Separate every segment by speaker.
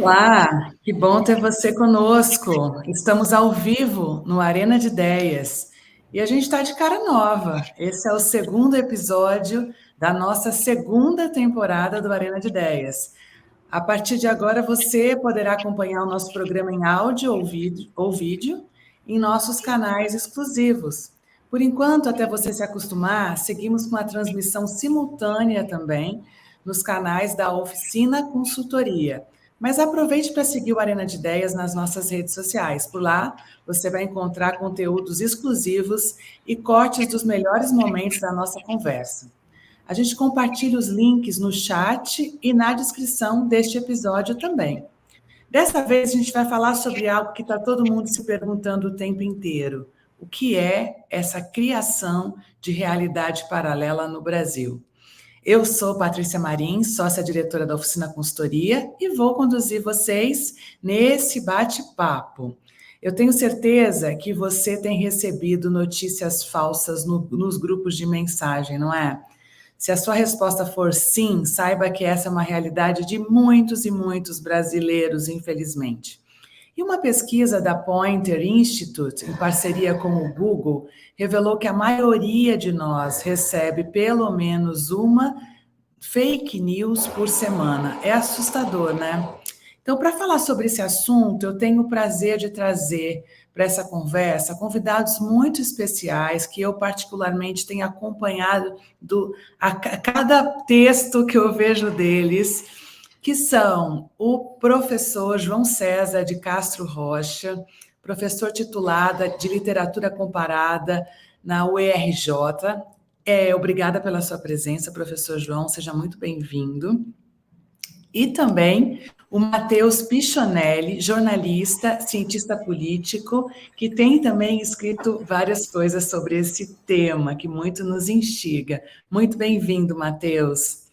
Speaker 1: Olá, que bom ter você conosco. Estamos ao vivo no Arena de Ideias e a gente está de cara nova. Esse é o segundo episódio da nossa segunda temporada do Arena de Ideias. A partir de agora, você poderá acompanhar o nosso programa em áudio ou vídeo em nossos canais exclusivos. Por enquanto, até você se acostumar, seguimos com a transmissão simultânea também nos canais da Oficina Consultoria. Mas aproveite para seguir o Arena de Ideias nas nossas redes sociais. Por lá, você vai encontrar conteúdos exclusivos e cortes dos melhores momentos da nossa conversa. A gente compartilha os links no chat e na descrição deste episódio também. Dessa vez, a gente vai falar sobre algo que está todo mundo se perguntando o tempo inteiro. O que é essa criação de realidade paralela no Brasil? Eu sou Patrícia Marins, sócia-diretora da Oficina Consultoria, e vou conduzir vocês nesse bate-papo. Eu tenho certeza que você tem recebido notícias falsas nos grupos de mensagem, não é? Se a sua resposta for sim, saiba que essa é uma realidade de muitos e muitos brasileiros, infelizmente. E uma pesquisa da Poynter Institute, em parceria com o Google, revelou que a maioria de nós recebe pelo menos uma fake news por semana. É assustador, né? Então, para falar sobre esse assunto, eu tenho o prazer de trazer para essa conversa convidados muito especiais que eu particularmente tenho acompanhado a cada texto que eu vejo deles, que são o professor João César de Castro Rocha, professor titulado de Literatura Comparada na UERJ. Obrigada pela sua presença, professor João, seja muito bem-vindo. E também o Matheus Pichonelli, jornalista, cientista político, que tem também escrito várias coisas sobre esse tema, que muito nos instiga. Muito bem-vindo, Matheus.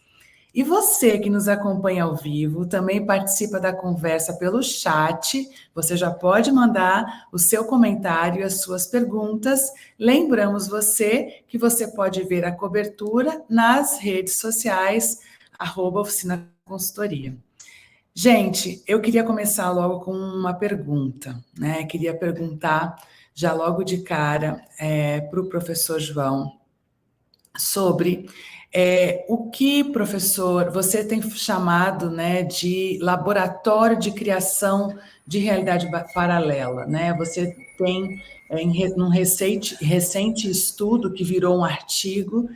Speaker 1: E você que nos acompanha ao vivo, também participa da conversa pelo chat. Você já pode mandar o seu comentário e as suas perguntas. Lembramos você que você pode ver a cobertura nas redes sociais, @Oficina Consultoria. Gente, eu queria começar logo com uma pergunta, né? Queria perguntar já logo de cara para o professor João sobre o que, professor, você tem chamado, né, de laboratório de criação de realidade paralela, né? Você tem, num recente estudo que virou um artigo,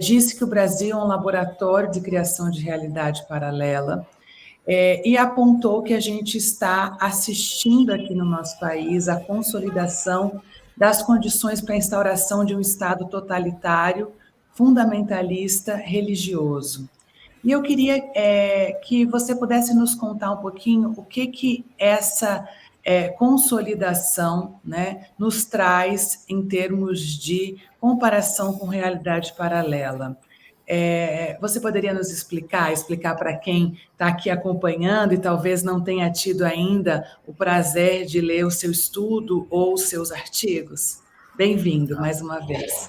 Speaker 1: disse que o Brasil é um laboratório de criação de realidade paralela, e apontou que a gente está assistindo aqui no nosso país a consolidação das condições para a instauração de um Estado totalitário, fundamentalista, religioso. E eu queria que você pudesse nos contar um pouquinho o que essa consolidação, né, nos traz em termos de comparação com realidade paralela. Você poderia nos explicar para quem está aqui acompanhando e talvez não tenha tido ainda o prazer de ler o seu estudo ou os seus artigos? Bem-vindo mais uma vez.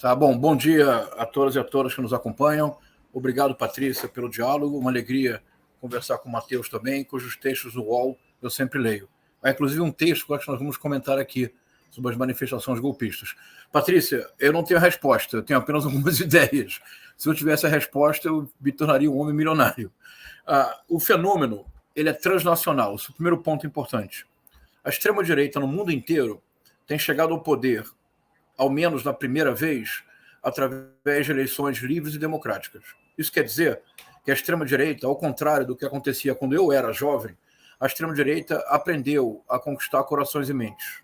Speaker 2: Tá bom, bom dia a todas e a todas que nos acompanham. Obrigado, Patrícia, pelo diálogo. Uma alegria conversar com o Matheus também, cujos textos do UOL eu sempre leio. Há inclusive um texto que nós vamos comentar aqui sobre as manifestações golpistas. Patrícia, eu não tenho a resposta, eu tenho apenas algumas ideias. Se eu tivesse a resposta, eu me tornaria um homem milionário. O fenômeno, ele é transnacional, esse é o primeiro ponto importante. A extrema-direita no mundo inteiro tem chegado ao poder, ao menos na primeira vez, através de eleições livres e democráticas. Isso quer dizer que a extrema-direita, ao contrário do que acontecia quando eu era jovem, a extrema-direita aprendeu a conquistar corações e mentes.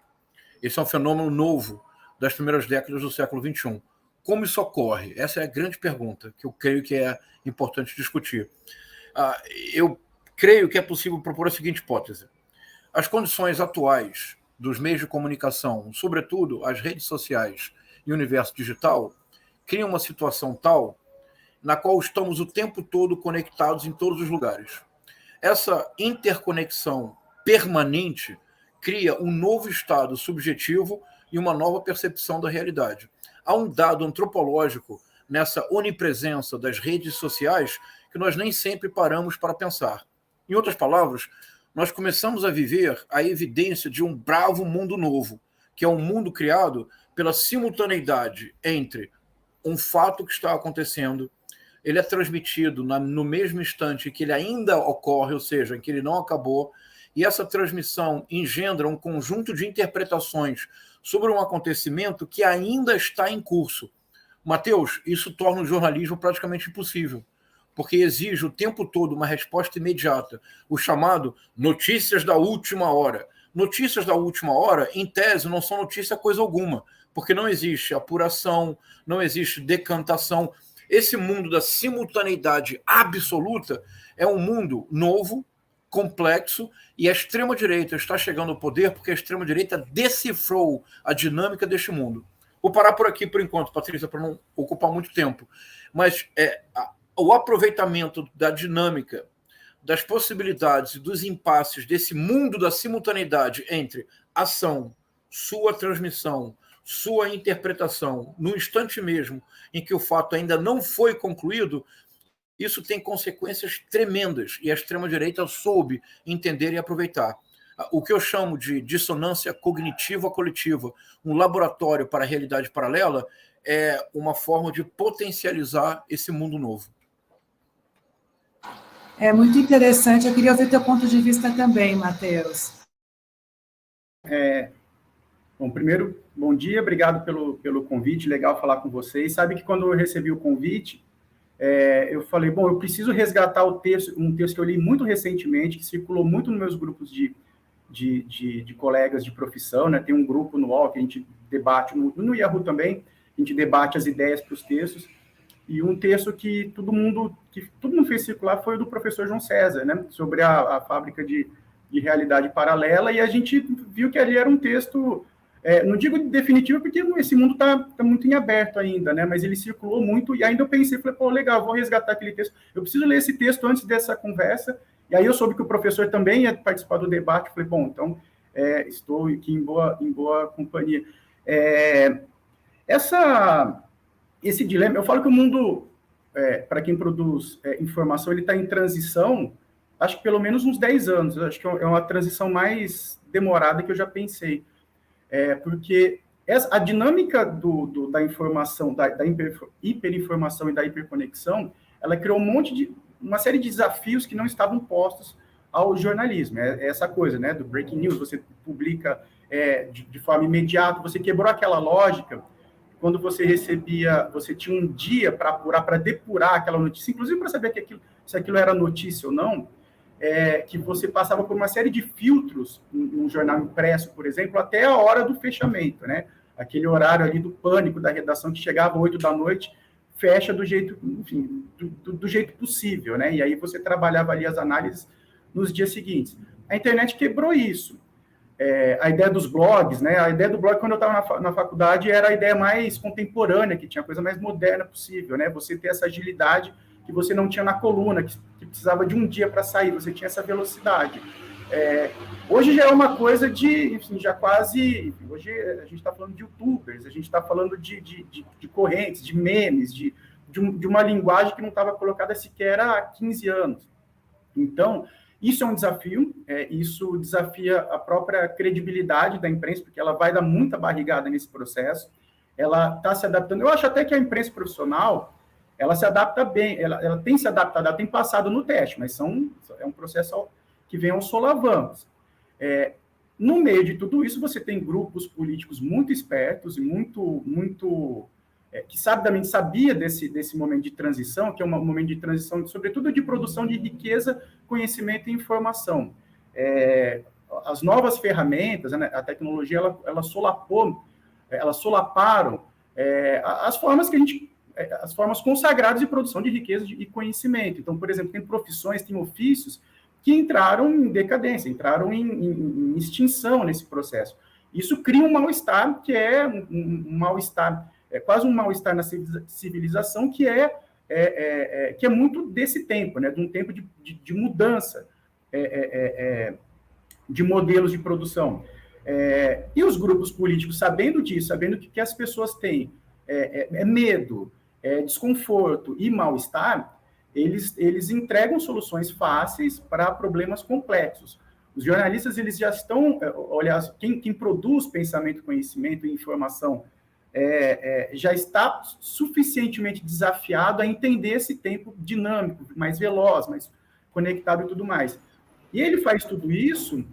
Speaker 2: Esse é um fenômeno novo das primeiras décadas do século XXI. Como isso ocorre? Essa é a grande pergunta que eu creio que é importante discutir. Eu creio que é possível propor a seguinte hipótese. As condições atuais dos meios de comunicação, sobretudo as redes sociais e o universo digital, criam uma situação tal na qual estamos o tempo todo conectados em todos os lugares. Essa interconexão permanente cria um novo estado subjetivo e uma nova percepção da realidade. Há um dado antropológico nessa onipresença das redes sociais que nós nem sempre paramos para pensar. Em outras palavras, nós começamos a viver a evidência de um bravo mundo novo, que é um mundo criado pela simultaneidade entre um fato que está acontecendo, ele é transmitido no mesmo instante que ele ainda ocorre, ou seja, em que ele não acabou, e essa transmissão engendra um conjunto de interpretações sobre um acontecimento que ainda está em curso. Mateus, isso torna o jornalismo praticamente impossível, porque exige o tempo todo uma resposta imediata, o chamado notícias da última hora. Notícias da última hora, em tese, não são notícia coisa alguma, porque não existe apuração, não existe decantação. Esse mundo da simultaneidade absoluta é um mundo novo, complexo, e a extrema-direita está chegando ao poder porque a extrema-direita decifrou a dinâmica deste mundo. Vou parar por aqui por enquanto, Patrícia, para não ocupar muito tempo. Mas o aproveitamento da dinâmica, das possibilidades e dos impasses desse mundo da simultaneidade entre ação, sua transmissão, sua interpretação, no instante mesmo em que o fato ainda não foi concluído, isso tem consequências tremendas e a extrema-direita soube entender e aproveitar. O que eu chamo de dissonância cognitiva coletiva, um laboratório para a realidade paralela, é uma forma de potencializar esse mundo novo.
Speaker 1: É muito interessante. Eu queria ouvir teu ponto de vista também, Matheus.
Speaker 3: Bom, primeiro, bom dia, obrigado pelo convite, legal falar com vocês. Sabe que quando eu recebi o convite, eu falei, bom, eu preciso resgatar um texto que eu li muito recentemente, que circulou muito nos meus grupos de colegas de profissão, né? Tem um grupo no UOL que a gente debate, no Yahoo também, a gente debate as ideias para os textos, e um texto que todo mundo fez circular foi o do professor João César, né? Sobre a fábrica de realidade paralela, e a gente viu que ali era um texto, não digo definitivo, porque esse mundo está muito em aberto ainda, né? Mas ele circulou muito, e ainda eu pensei, falei, pô, legal, vou resgatar aquele texto, eu preciso ler esse texto antes dessa conversa, e aí eu soube que o professor também ia participar do debate, falei, bom, então estou aqui em boa companhia. Esse dilema, eu falo que o mundo, para quem produz informação, ele está em transição, acho que pelo menos uns 10 anos, acho que é uma transição mais demorada que eu já pensei, porque a dinâmica da informação, da hiperinformação e da hiperconexão, ela criou uma série de desafios que não estavam postos ao jornalismo. Essa coisa, né, do breaking news, você publica de forma imediata, você quebrou aquela lógica. Quando você tinha um dia para apurar, para depurar aquela notícia, inclusive para saber se aquilo era notícia ou não, que você passava por uma série de filtros num jornal impresso, por exemplo, até a hora do fechamento, né? Aquele horário ali do pânico da redação que chegava às 8 da noite, fecha do jeito, enfim, do jeito possível, né? E aí você trabalhava ali as análises nos dias seguintes. A internet quebrou isso. A ideia dos blogs, né? A ideia do blog, quando eu estava na faculdade, era a ideia mais contemporânea, que tinha a coisa mais moderna possível, né? Você ter essa agilidade que você não tinha na coluna, que precisava de um dia para sair, você tinha essa velocidade. Hoje já é uma coisa enfim, já quase... Hoje a gente está falando de youtubers, a gente está falando de correntes, de memes, de uma linguagem que não estava colocada sequer há 15 anos. Então, isso é um desafio, isso desafia a própria credibilidade da imprensa, porque ela vai dar muita barrigada nesse processo, ela está se adaptando. Eu acho até que a imprensa profissional, ela se adapta bem, ela tem se adaptado, ela tem passado no teste, mas é um processo que vem aos solavancos. No meio de tudo isso, você tem grupos políticos muito espertos e muito que sabidamente sabia desse momento de transição, que é um momento de transição, sobretudo de produção de riqueza, conhecimento e informação. As novas ferramentas, né, a tecnologia, elas solaparam as formas as formas consagradas de produção de riqueza e conhecimento. Então, por exemplo, tem profissões, tem ofícios que entraram em decadência, entraram em extinção nesse processo. Isso cria um mal-estar, que é um mal-estar, quase um mal-estar na civilização, que é muito desse tempo, né, de um tempo de mudança de modelos de produção. E os grupos políticos, sabendo disso, sabendo que as pessoas têm medo, desconforto e mal-estar, eles entregam soluções fáceis para problemas complexos. Os jornalistas, eles já estão, aliás, quem produz pensamento, conhecimento e informação já está suficientemente desafiado a entender esse tempo dinâmico, mais veloz, mais conectado e tudo mais. E ele faz tudo isso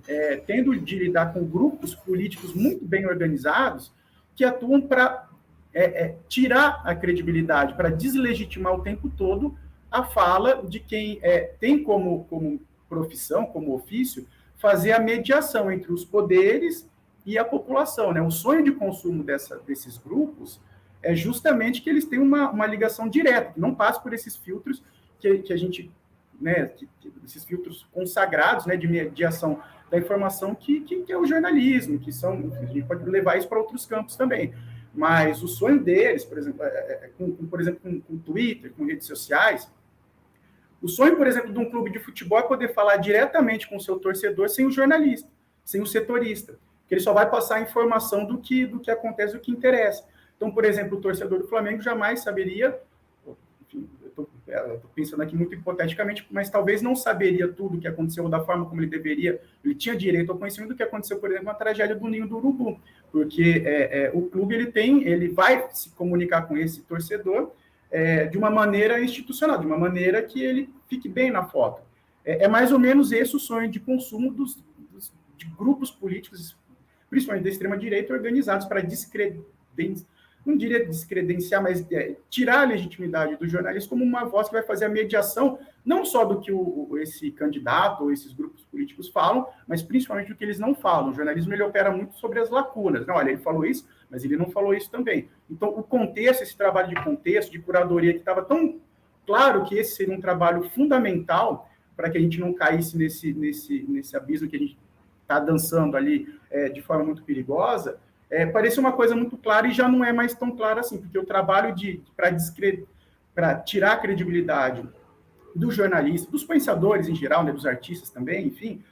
Speaker 3: tendo de lidar com grupos políticos muito bem organizados que atuam para tirar a credibilidade, para deslegitimar o tempo todo a fala de quem tem como profissão, como ofício, fazer a mediação entre os poderes e a população, né? O sonho de consumo desses grupos é justamente que eles tenham uma ligação direta, que não passe por esses filtros que a gente, né, esses filtros consagrados, né, de mediação da informação que é o jornalismo, que são, a gente pode levar isso para outros campos também. Mas o sonho deles, por exemplo, com Twitter, com redes sociais, o sonho, por exemplo, de um clube de futebol é poder falar diretamente com o seu torcedor sem o jornalista, sem o setorista, que ele só vai passar a informação do que acontece, do que interessa. Então, por exemplo, o torcedor do Flamengo jamais saberia, enfim, eu estou pensando aqui muito hipoteticamente, mas talvez não saberia tudo o que aconteceu da forma como ele deveria, ele tinha direito ao conhecimento do que aconteceu, por exemplo, na tragédia do Ninho do Urubu, porque o clube ele vai se comunicar com esse torcedor de uma maneira institucional, de uma maneira que ele fique bem na foto. É mais ou menos esse o sonho de consumo de grupos políticos, principalmente da extrema-direita, organizados para não diria descredenciar, mas tirar a legitimidade do jornalismo como uma voz que vai fazer a mediação, não só do que esse candidato ou esses grupos políticos falam, mas principalmente do que eles não falam. O jornalismo ele opera muito sobre as lacunas. Não, olha, ele falou isso, mas ele não falou isso também. Então, o contexto, esse trabalho de contexto, de curadoria, que estava tão claro que esse seria um trabalho fundamental para que a gente não caísse nesse abismo que a gente está dançando ali de forma muito perigosa, parece uma coisa muito clara e já não é mais tão clara assim, porque o trabalho para tirar a credibilidade do jornalista, dos pensadores em geral, né, dos artistas também, enfim,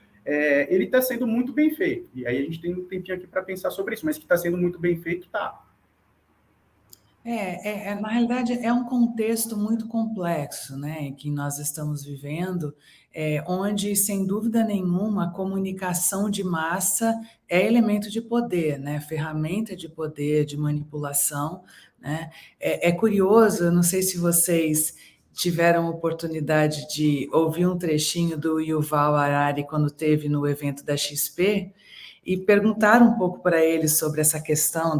Speaker 3: ele está sendo muito bem feito. E aí a gente tem um tempinho aqui para pensar sobre isso, mas que está sendo muito bem feito, está.
Speaker 1: Na realidade, é um contexto muito complexo, né, que nós estamos vivendo, onde, sem dúvida nenhuma, a comunicação de massa é elemento de poder, né, ferramenta de poder, de manipulação, né. É curioso, eu não sei se vocês tiveram oportunidade de ouvir um trechinho do Yuval Harari quando teve no evento da XP, e perguntaram um pouco para ele sobre essa questão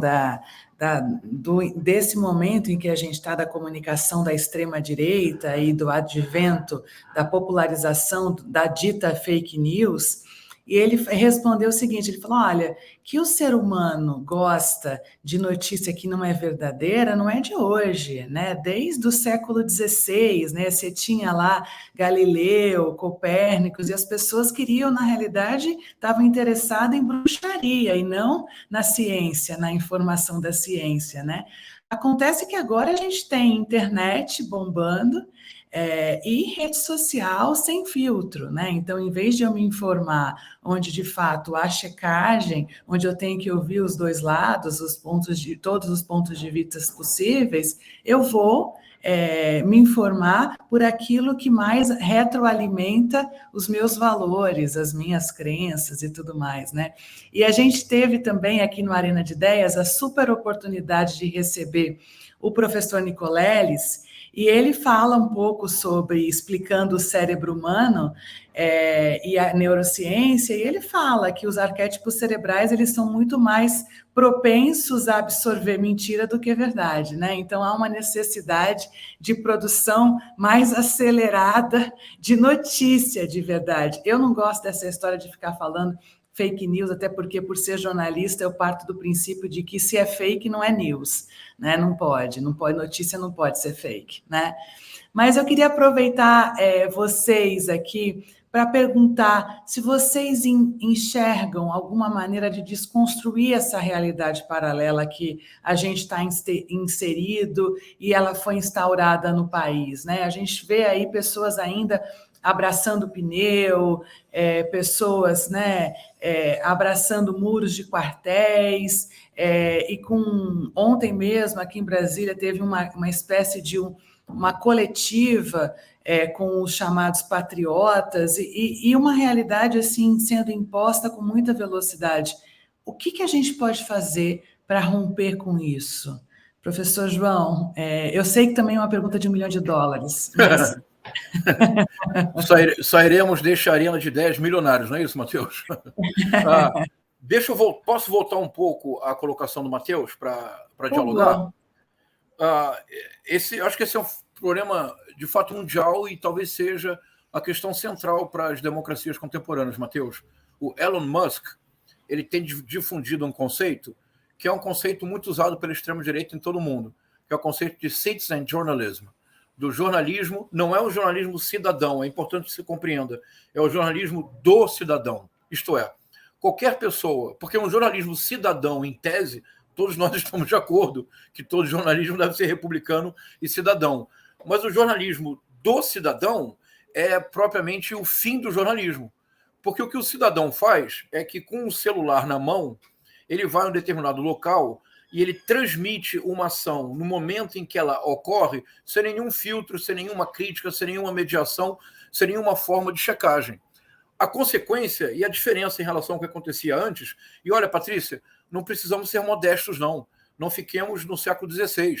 Speaker 1: desse momento em que a gente está da comunicação da extrema-direita e do advento da popularização da dita fake news, e ele respondeu o seguinte, ele falou, olha, que o ser humano gosta de notícia que não é verdadeira, não é de hoje, né? Desde o século XVI, né? Você tinha lá Galileu, Copérnicos, e as pessoas queriam, na realidade, estavam interessadas em bruxaria e não na ciência, na informação da ciência, né? Acontece que agora a gente tem internet bombando, e rede social sem filtro, né? Então, em vez de eu me informar onde de fato há checagem, onde eu tenho que ouvir os dois lados, todos os pontos de vista possíveis, eu vou me informar por aquilo que mais retroalimenta os meus valores, as minhas crenças e tudo mais, né? E a gente teve também aqui no Arena de Ideias a super oportunidade de receber o professor Nicoleles, e ele fala um pouco sobre, explicando o cérebro humano e a neurociência, e ele fala que os arquétipos cerebrais, eles são muito mais propensos a absorver mentira do que verdade, né? Então, há uma necessidade de produção mais acelerada de notícia de verdade. Eu não gosto dessa história de ficar falando fake news, até porque, por ser jornalista, eu parto do princípio de que se é fake, não é news, né? Não pode, notícia não pode ser fake, né? Mas eu queria aproveitar vocês aqui para perguntar se vocês enxergam alguma maneira de desconstruir essa realidade paralela que a gente está inserido e ela foi instaurada no país, né? A gente vê aí pessoas ainda abraçando pneu, pessoas, né, abraçando muros de quartéis, ontem mesmo, aqui em Brasília, teve uma espécie de uma coletiva com os chamados patriotas e uma realidade assim sendo imposta com muita velocidade. O que a gente pode fazer para romper com isso? Professor João, eu sei que também é uma pergunta de $1 milhão, mas...
Speaker 2: Sairemos desta arena de 10 milionários, não é isso, Matheus? Posso voltar um pouco à colocação do Matheus para dialogar? Acho que esse é um problema de fato mundial e talvez seja a questão central para as democracias contemporâneas, Matheus. O Elon Musk, ele tem difundido um conceito que é um conceito muito usado pela extrema-direita em todo o mundo, que é o conceito de citizen journalism, do jornalismo. Não é o jornalismo cidadão, é importante que se compreenda, é o jornalismo do cidadão, isto é, qualquer pessoa, porque um jornalismo cidadão, em tese, todos nós estamos de acordo que todo jornalismo deve ser republicano e cidadão, mas o jornalismo do cidadão é propriamente o fim do jornalismo, porque o que o cidadão faz é que com o celular na mão, ele vai a um determinado local e ele transmite uma ação no momento em que ela ocorre, sem nenhum filtro, sem nenhuma crítica, sem nenhuma mediação, sem nenhuma forma de checagem. A consequência e a diferença em relação ao que acontecia antes, e olha, Patrícia, não precisamos ser modestos, não fiquemos no século XVI.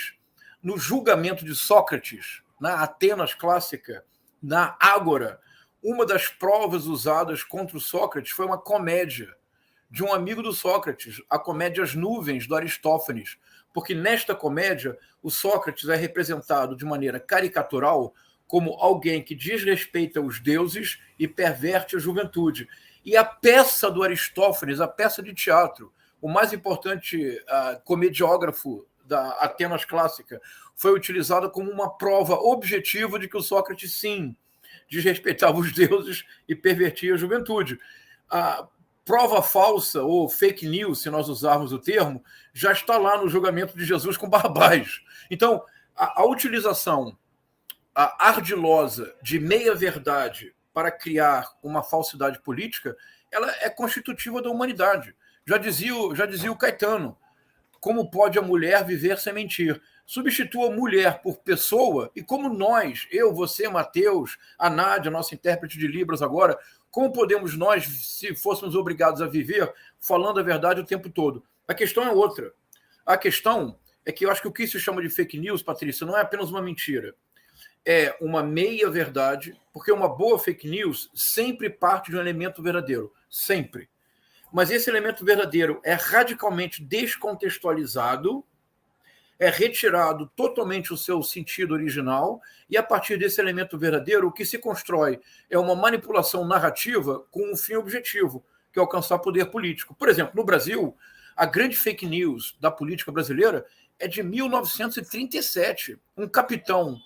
Speaker 2: No julgamento de Sócrates, na Atenas clássica, na Ágora, uma das provas usadas contra o Sócrates foi uma comédia de um amigo do Sócrates, a comédia As Nuvens, do Aristófanes, porque nesta comédia o Sócrates é representado de maneira caricatural como alguém que desrespeita os deuses e perverte a juventude. E a peça do Aristófanes, a peça de teatro, o mais importante comediógrafo da Atenas clássica, foi utilizada como uma prova objetiva de que o Sócrates, sim, desrespeitava os deuses e pervertia a juventude. A prova falsa ou fake news, se nós usarmos o termo, já está lá no julgamento de Jesus com Barrabás. Então, a utilização ardilosa de meia-verdade para criar uma falsidade política, ela é constitutiva da humanidade. Já dizia o Caetano, como pode a mulher viver sem mentir? Substitua mulher por pessoa, e como nós, eu, você, Matheus, a Nádia, nossa intérprete de Libras agora, como podemos nós, se fôssemos obrigados a viver, falando a verdade o tempo todo? A questão é outra. A questão é que eu acho que o que se chama de fake news, Patrícia, não é apenas uma mentira. É uma meia-verdade, porque uma boa fake news sempre parte de um elemento verdadeiro. Sempre. Mas esse elemento verdadeiro é radicalmente descontextualizado, é retirado totalmente o seu sentido original, e a partir desse elemento verdadeiro, o que se constrói é uma manipulação narrativa com um fim objetivo, que é alcançar poder político. Por exemplo, no Brasil, a grande fake news da política brasileira é de 1937. Um capitão,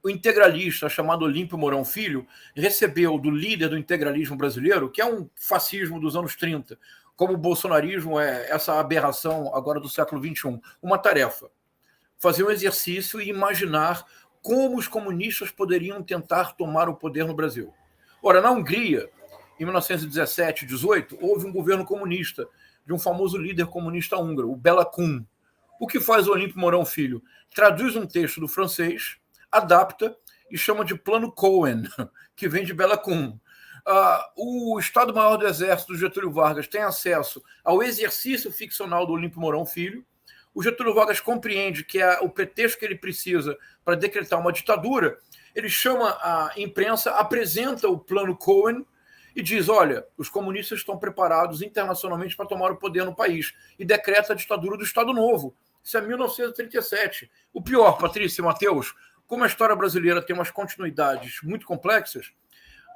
Speaker 2: o integralista chamado Olímpio Mourão Filho, recebeu do líder do integralismo brasileiro, que é um fascismo dos anos 30, como o bolsonarismo é essa aberração agora do século XXI, uma tarefa: fazer um exercício e imaginar como os comunistas poderiam tentar tomar o poder no Brasil. Ora, na Hungria, em 1917, 18, houve um governo comunista de um famoso líder comunista húngaro, o Béla Kun. O que faz o Olímpio Mourão Filho? Traduz um texto do francês, adapta e chama de Plano Cohen, que vem de Béla Kun. O Estado-Maior do Exército do Getúlio Vargas tem acesso ao exercício ficcional do Olímpio Mourão Filho. O Getúlio Vargas compreende que é o pretexto que ele precisa para decretar uma ditadura. Ele chama a imprensa, apresenta o Plano Cohen e diz: olha, os comunistas estão preparados internacionalmente para tomar o poder no país, e decreta a ditadura do Estado Novo. Isso é 1937. O pior, Patrícia e Matheus, como a história brasileira tem umas continuidades muito complexas,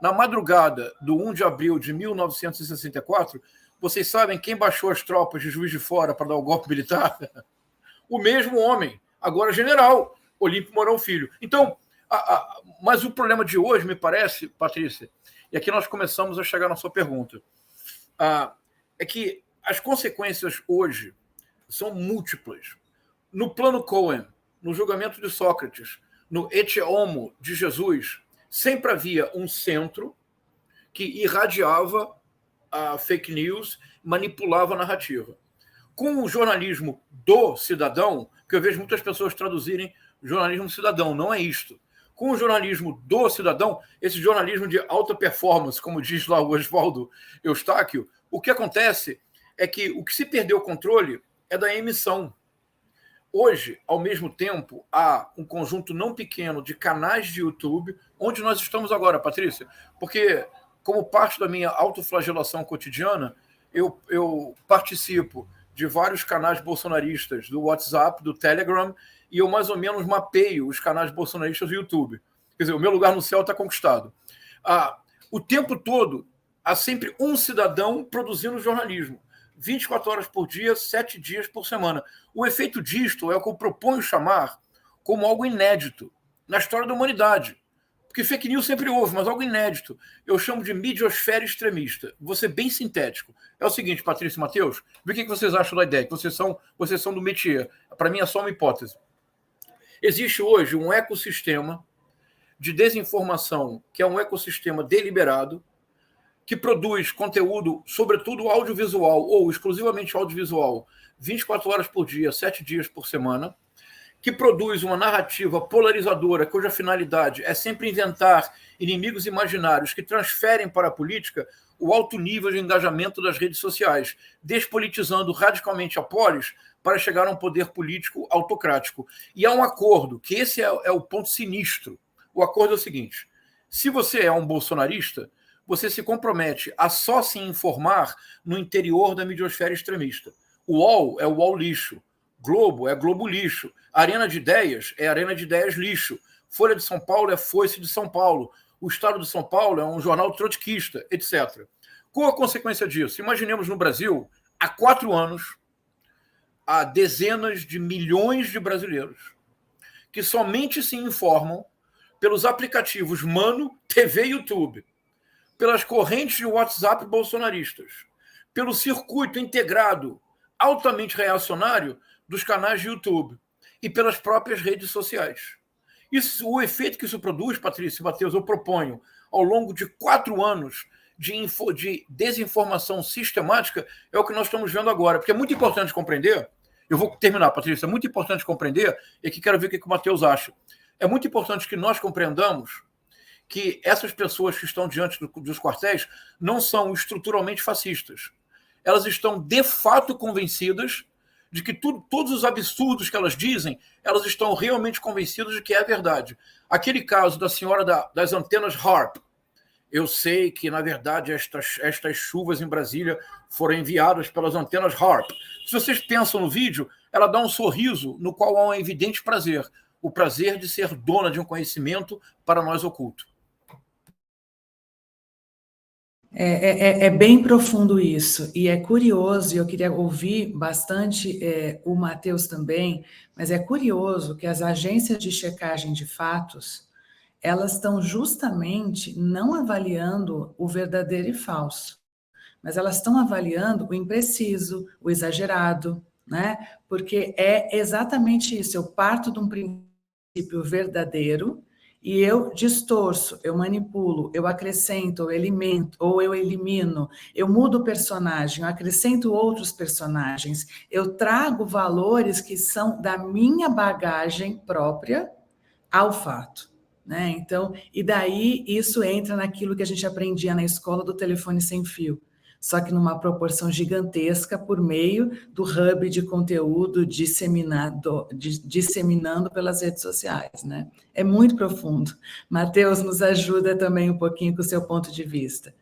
Speaker 2: na madrugada do 1 de abril de 1964, vocês sabem quem baixou as tropas de Juiz de Fora para dar o golpe militar? O mesmo homem, agora general, Olímpio Mourão Filho. Então, mas o problema de hoje, me parece, Patrícia, e aqui nós começamos a chegar na sua pergunta, é que as consequências hoje são múltiplas. No Plano Cohen, no julgamento de Sócrates, no Ecce Homo de Jesus, sempre havia um centro que irradiava a fake news, manipulava a narrativa. Com o jornalismo do cidadão, que eu vejo muitas pessoas traduzirem jornalismo cidadão, não é isto. Com o jornalismo do cidadão, esse jornalismo de alta performance, como diz lá o Oswaldo Eustáquio, o que acontece é que o que se perdeu o controle é da emissão. Hoje, ao mesmo tempo, há um conjunto não pequeno de canais de YouTube, onde nós estamos agora, Patrícia, porque, como parte da minha autoflagelação cotidiana, eu participo de vários canais bolsonaristas do WhatsApp, do Telegram, e eu mais ou menos mapeio os canais bolsonaristas do YouTube. Quer dizer, o meu lugar no céu está conquistado. O tempo todo, há sempre um cidadão produzindo jornalismo. 24 horas por dia, 7 dias por semana. O efeito disto é o que eu proponho chamar como algo inédito na história da humanidade. Porque fake news sempre houve, mas algo inédito. Eu chamo de midiosfera extremista. Vou ser bem sintético. É o seguinte, Patrícia e Matheus, vê o que vocês acham da ideia, que vocês são do métier. Para mim é só uma hipótese. Existe hoje um ecossistema de desinformação, que é um ecossistema deliberado, que produz conteúdo, sobretudo audiovisual, ou exclusivamente audiovisual, 24 horas por dia, 7 dias por semana, que produz uma narrativa polarizadora, cuja finalidade é sempre inventar inimigos imaginários que transferem para a política o alto nível de engajamento das redes sociais, despolitizando radicalmente a polis para chegar a um poder político autocrático. E há um acordo, que esse é o ponto sinistro. O acordo é o seguinte: se você é um bolsonarista, você se compromete a só se informar no interior da midiosfera extremista. O UOL é o UOL lixo. Globo é Globo lixo. Arena de Ideias é Arena de Ideias lixo. Folha de São Paulo é Foice de São Paulo. O Estado de São Paulo é um jornal trotskista, etc. Qual a consequência disso? Imaginemos no Brasil, há 4 anos, há dezenas de milhões de brasileiros que somente se informam pelos aplicativos Mano, TV e YouTube, pelas correntes de WhatsApp bolsonaristas, pelo circuito integrado altamente reacionário dos canais de YouTube e pelas próprias redes sociais. O efeito que isso produz, Patrícia e Matheus, eu proponho, ao longo de 4 anos de desinformação sistemática, é o que nós estamos vendo agora. Porque é muito importante compreender, eu vou terminar, Patrícia, é muito importante compreender, e que quero ver o que o Matheus acha. É muito importante que nós compreendamos que essas pessoas que estão diante dos quartéis não são estruturalmente fascistas. Elas estão, de fato, convencidas de que todos os absurdos que elas dizem, elas estão realmente convencidas de que é verdade. Aquele caso da senhora das antenas HAARP, eu sei que, na verdade, estas chuvas em Brasília foram enviadas pelas antenas HAARP. Se vocês pensam no vídeo, ela dá um sorriso no qual há um evidente prazer, o prazer de ser dona de um conhecimento para nós oculto.
Speaker 1: É bem profundo isso, e é curioso, e eu queria ouvir bastante o Matheus também, mas é curioso que as agências de checagem de fatos, elas estão justamente não avaliando o verdadeiro e falso, mas elas estão avaliando o impreciso, o exagerado, né? Porque é exatamente isso, eu parto de um princípio verdadeiro, e eu distorço, eu manipulo, eu acrescento, eu elimino, eu mudo o personagem, eu acrescento outros personagens, eu trago valores que são da minha bagagem própria ao fato, né? Então, e daí isso entra naquilo que a gente aprendia na escola do telefone sem fio, só que numa proporção gigantesca por meio do hub de conteúdo disseminando pelas redes sociais, né? É muito profundo. Matheus, nos ajuda também um pouquinho com o seu ponto de vista.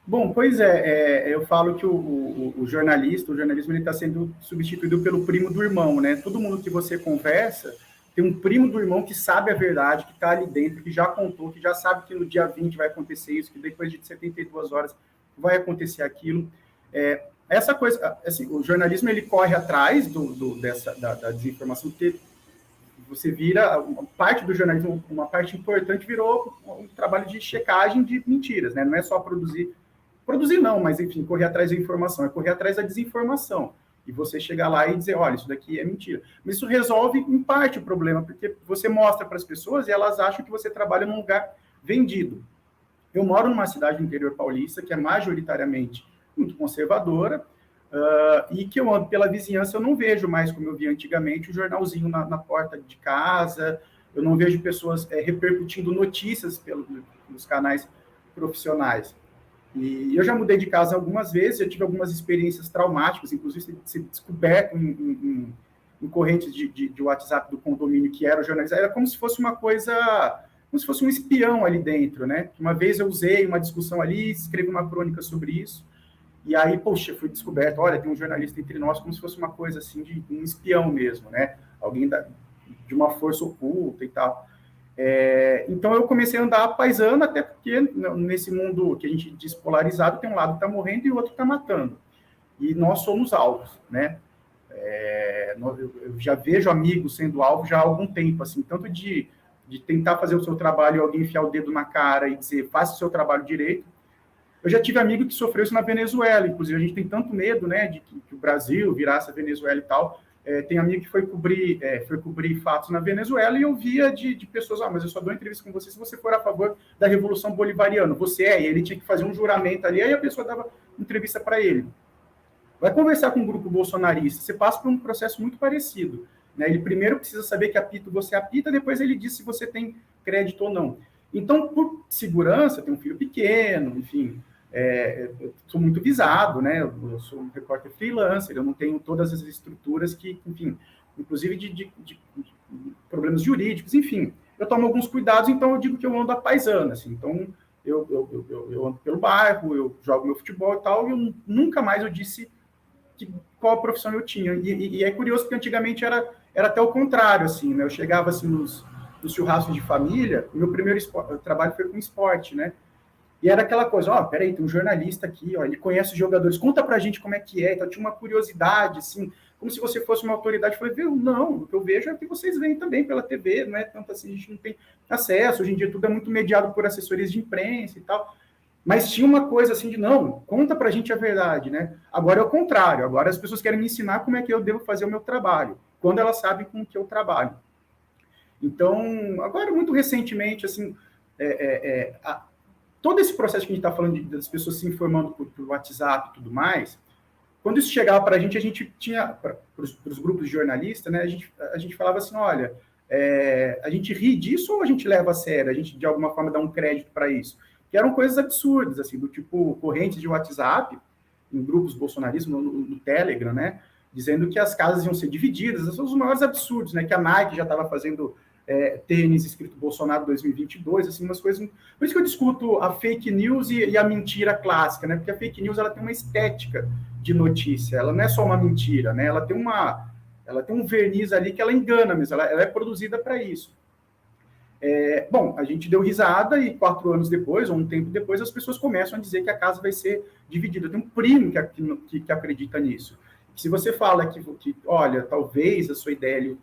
Speaker 3: Bom, pois eu falo que o jornalismo ele está sendo substituído pelo primo do irmão, né? Todo mundo que você conversa tem um primo do irmão que sabe a verdade, que está ali dentro, que já contou, que já sabe que no dia 20 vai acontecer isso, que depois de 72 horas vai acontecer aquilo. Essa coisa, assim, o jornalismo ele corre atrás da desinformação, porque você vira, uma parte do jornalismo, uma parte importante virou um trabalho de checagem de mentiras, né? Não é só produzir não, mas enfim, correr atrás da informação, é correr atrás da desinformação. E você chegar lá e dizer, olha, isso daqui é mentira. Mas isso resolve, em parte, o problema, porque você mostra para as pessoas e elas acham que você trabalha num lugar vendido. Eu moro numa cidade do interior paulista que é majoritariamente muito conservadora, e que eu ando pela vizinhança, eu não vejo mais, como eu via antigamente, o jornalzinho na porta de casa, eu não vejo pessoas repercutindo notícias pelos canais profissionais. E eu já mudei de casa algumas vezes, eu tive algumas experiências traumáticas, inclusive ser descoberto em correntes de WhatsApp do condomínio que era o jornalista, era como se fosse uma coisa, como se fosse um espião ali dentro, né? Uma vez eu usei uma discussão ali, escrevi uma crônica sobre isso, e aí, poxa, fui descoberto, olha, tem um jornalista entre nós, como se fosse uma coisa assim de um espião mesmo, né? Alguém de uma força oculta e tal. Então eu comecei a andar paisano, até porque nesse mundo que a gente diz polarizado, tem um lado que está morrendo e o outro que está matando. E nós somos alvos, né? Eu já vejo amigos sendo alvo já há algum tempo, assim, tanto de tentar fazer o seu trabalho e alguém enfiar o dedo na cara e dizer, faça o seu trabalho direito. Eu já tive amigo que sofreu isso na Venezuela, inclusive a gente tem tanto medo, né, de que o Brasil virasse a Venezuela e tal. Tem amigo que foi cobrir fatos na Venezuela e eu via de pessoas, mas eu só dou entrevista com você se você for a favor da Revolução Bolivariana. Você e ele tinha que fazer um juramento ali, aí a pessoa dava entrevista para ele. Vai conversar com um grupo bolsonarista, você passa por um processo muito parecido, né? Ele primeiro precisa saber que apito você apita, depois ele diz se você tem crédito ou não. Então, por segurança, tem um filho pequeno, enfim, eu sou muito visado, né? Eu sou um repórter freelancer, eu não tenho todas as estruturas que, enfim, inclusive de problemas jurídicos, enfim, eu tomo alguns cuidados, então eu digo que eu ando a paisana, assim, então eu ando pelo bairro, eu jogo meu futebol e tal, e eu nunca mais eu disse qual a profissão eu tinha, e é curioso porque antigamente era até o contrário, assim, né? Eu chegava assim nos churrascos de família, o meu primeiro trabalho foi com esporte, né? E era aquela coisa, peraí, tem um jornalista aqui, ele conhece os jogadores, conta pra gente como é que é. Então, tinha uma curiosidade, assim, como se você fosse uma autoridade. Eu falei, não, o que eu vejo é o que vocês veem também pela TV, não é tanto assim, a gente não tem acesso, hoje em dia tudo é muito mediado por assessorias de imprensa e tal. Mas tinha uma coisa assim de, não, conta pra gente a verdade, né? Agora é o contrário, agora as pessoas querem me ensinar como é que eu devo fazer o meu trabalho, quando elas sabem com que eu trabalho. Então, agora, muito recentemente, assim, todo esse processo que a gente está falando das pessoas se informando por WhatsApp e tudo mais, quando isso chegava para a gente tinha, para os grupos de jornalistas, né, a gente falava assim, olha, a gente ri disso ou a gente leva a sério? A gente, de alguma forma, dá um crédito para isso? Que eram coisas absurdas, assim, do tipo correntes de WhatsApp, em grupos bolsonaristas, no Telegram, né, dizendo que as casas iam ser divididas. Esses são os maiores absurdos, né, que a Nike já estava fazendo tênis escrito Bolsonaro 2022, assim, umas coisas... Por isso que eu discuto a fake news e a mentira clássica, né? Porque a fake news, ela tem uma estética de notícia, ela não é só uma mentira, né? Ela tem um verniz ali que ela engana mesmo, ela é produzida para isso. Bom, a gente deu risada e 4 anos depois, ou um tempo depois, as pessoas começam a dizer que a casa vai ser dividida. Eu tenho um primo que acredita nisso. Se você fala que olha, talvez a sua ideia ali,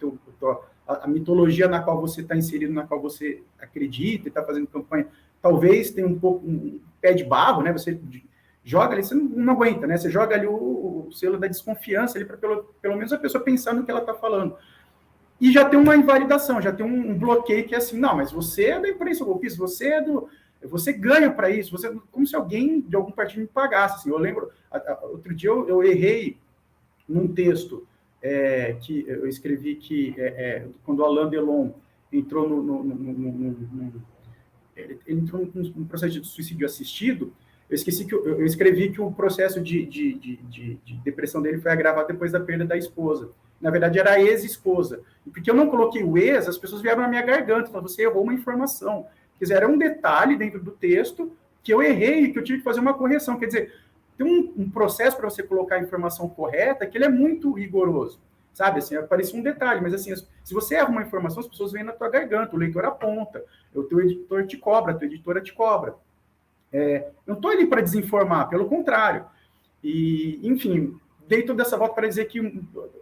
Speaker 3: a mitologia na qual você está inserido, na qual você acredita e está fazendo campanha, talvez tenha um pouco um pé de barro, né? Você joga ali, você não aguenta, né? Você joga ali o selo da desconfiança ali para pelo menos a pessoa pensar no que ela está falando. E já tem uma invalidação, já tem um bloqueio que é assim, não, mas você é da imprensa golpista, você ganha para isso, como se alguém de algum partido me pagasse. Assim, eu lembro, outro dia eu errei num texto que eu escrevi que quando o Alain Delon entrou ele entrou num processo de suicídio assistido, eu escrevi que o processo de depressão dele foi agravado depois da perda da esposa. Na verdade, era a ex-esposa. E porque eu não coloquei o ex, as pessoas vieram na minha garganta, falaram, você errou uma informação. Quer dizer, era um detalhe dentro do texto que eu errei e que eu tive que fazer uma correção. Quer dizer, tem um processo para você colocar a informação correta que ele é muito rigoroso, sabe? Assim, parecia um detalhe, mas assim, se você erra uma informação, as pessoas vêm na tua garganta, o leitor aponta, o teu editor te cobra, a tua editora te cobra. Eu não estou ali para desinformar, pelo contrário. E, enfim, dei toda essa volta para dizer que,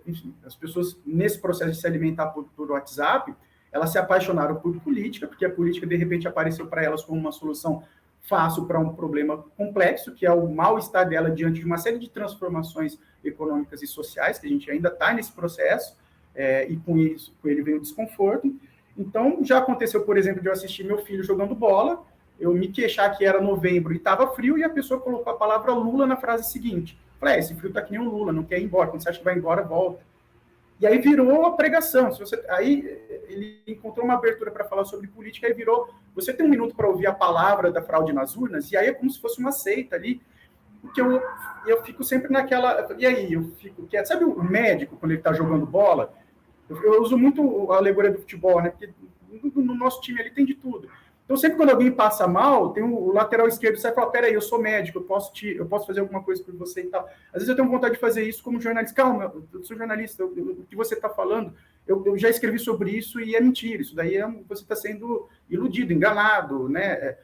Speaker 3: enfim, as pessoas, nesse processo de se alimentar por WhatsApp, elas se apaixonaram por política, porque a política, de repente, apareceu para elas como uma solução fácil para um problema complexo, que é o mal-estar dela diante de uma série de transformações econômicas e sociais, que a gente ainda está nesse processo, e com ele vem o desconforto. Então, já aconteceu, por exemplo, de eu assistir meu filho jogando bola, eu me queixar que era novembro e estava frio, e a pessoa colocou a palavra Lula na frase seguinte. Falei, esse frio está que nem um Lula, não quer ir embora, quando você acha que vai embora, volta. E aí virou a pregação. Aí ele encontrou uma abertura para falar sobre política, aí virou, você tem um minuto para ouvir a palavra da fraude nas urnas, e aí é como se fosse uma seita ali, porque eu fico sempre naquela, e aí eu fico quieto. Sabe o médico, quando ele está jogando bola? Eu uso muito a alegoria do futebol, né? Porque no nosso time ali tem de tudo. Então, sempre quando alguém passa mal, tem o lateral esquerdo sai e fala, peraí, eu sou médico, eu posso fazer alguma coisa por você e tal. Às vezes eu tenho vontade de fazer isso como jornalista. Calma, eu sou jornalista, o que você está falando, eu já escrevi sobre isso e é mentira. Isso daí você está sendo iludido, enganado, né?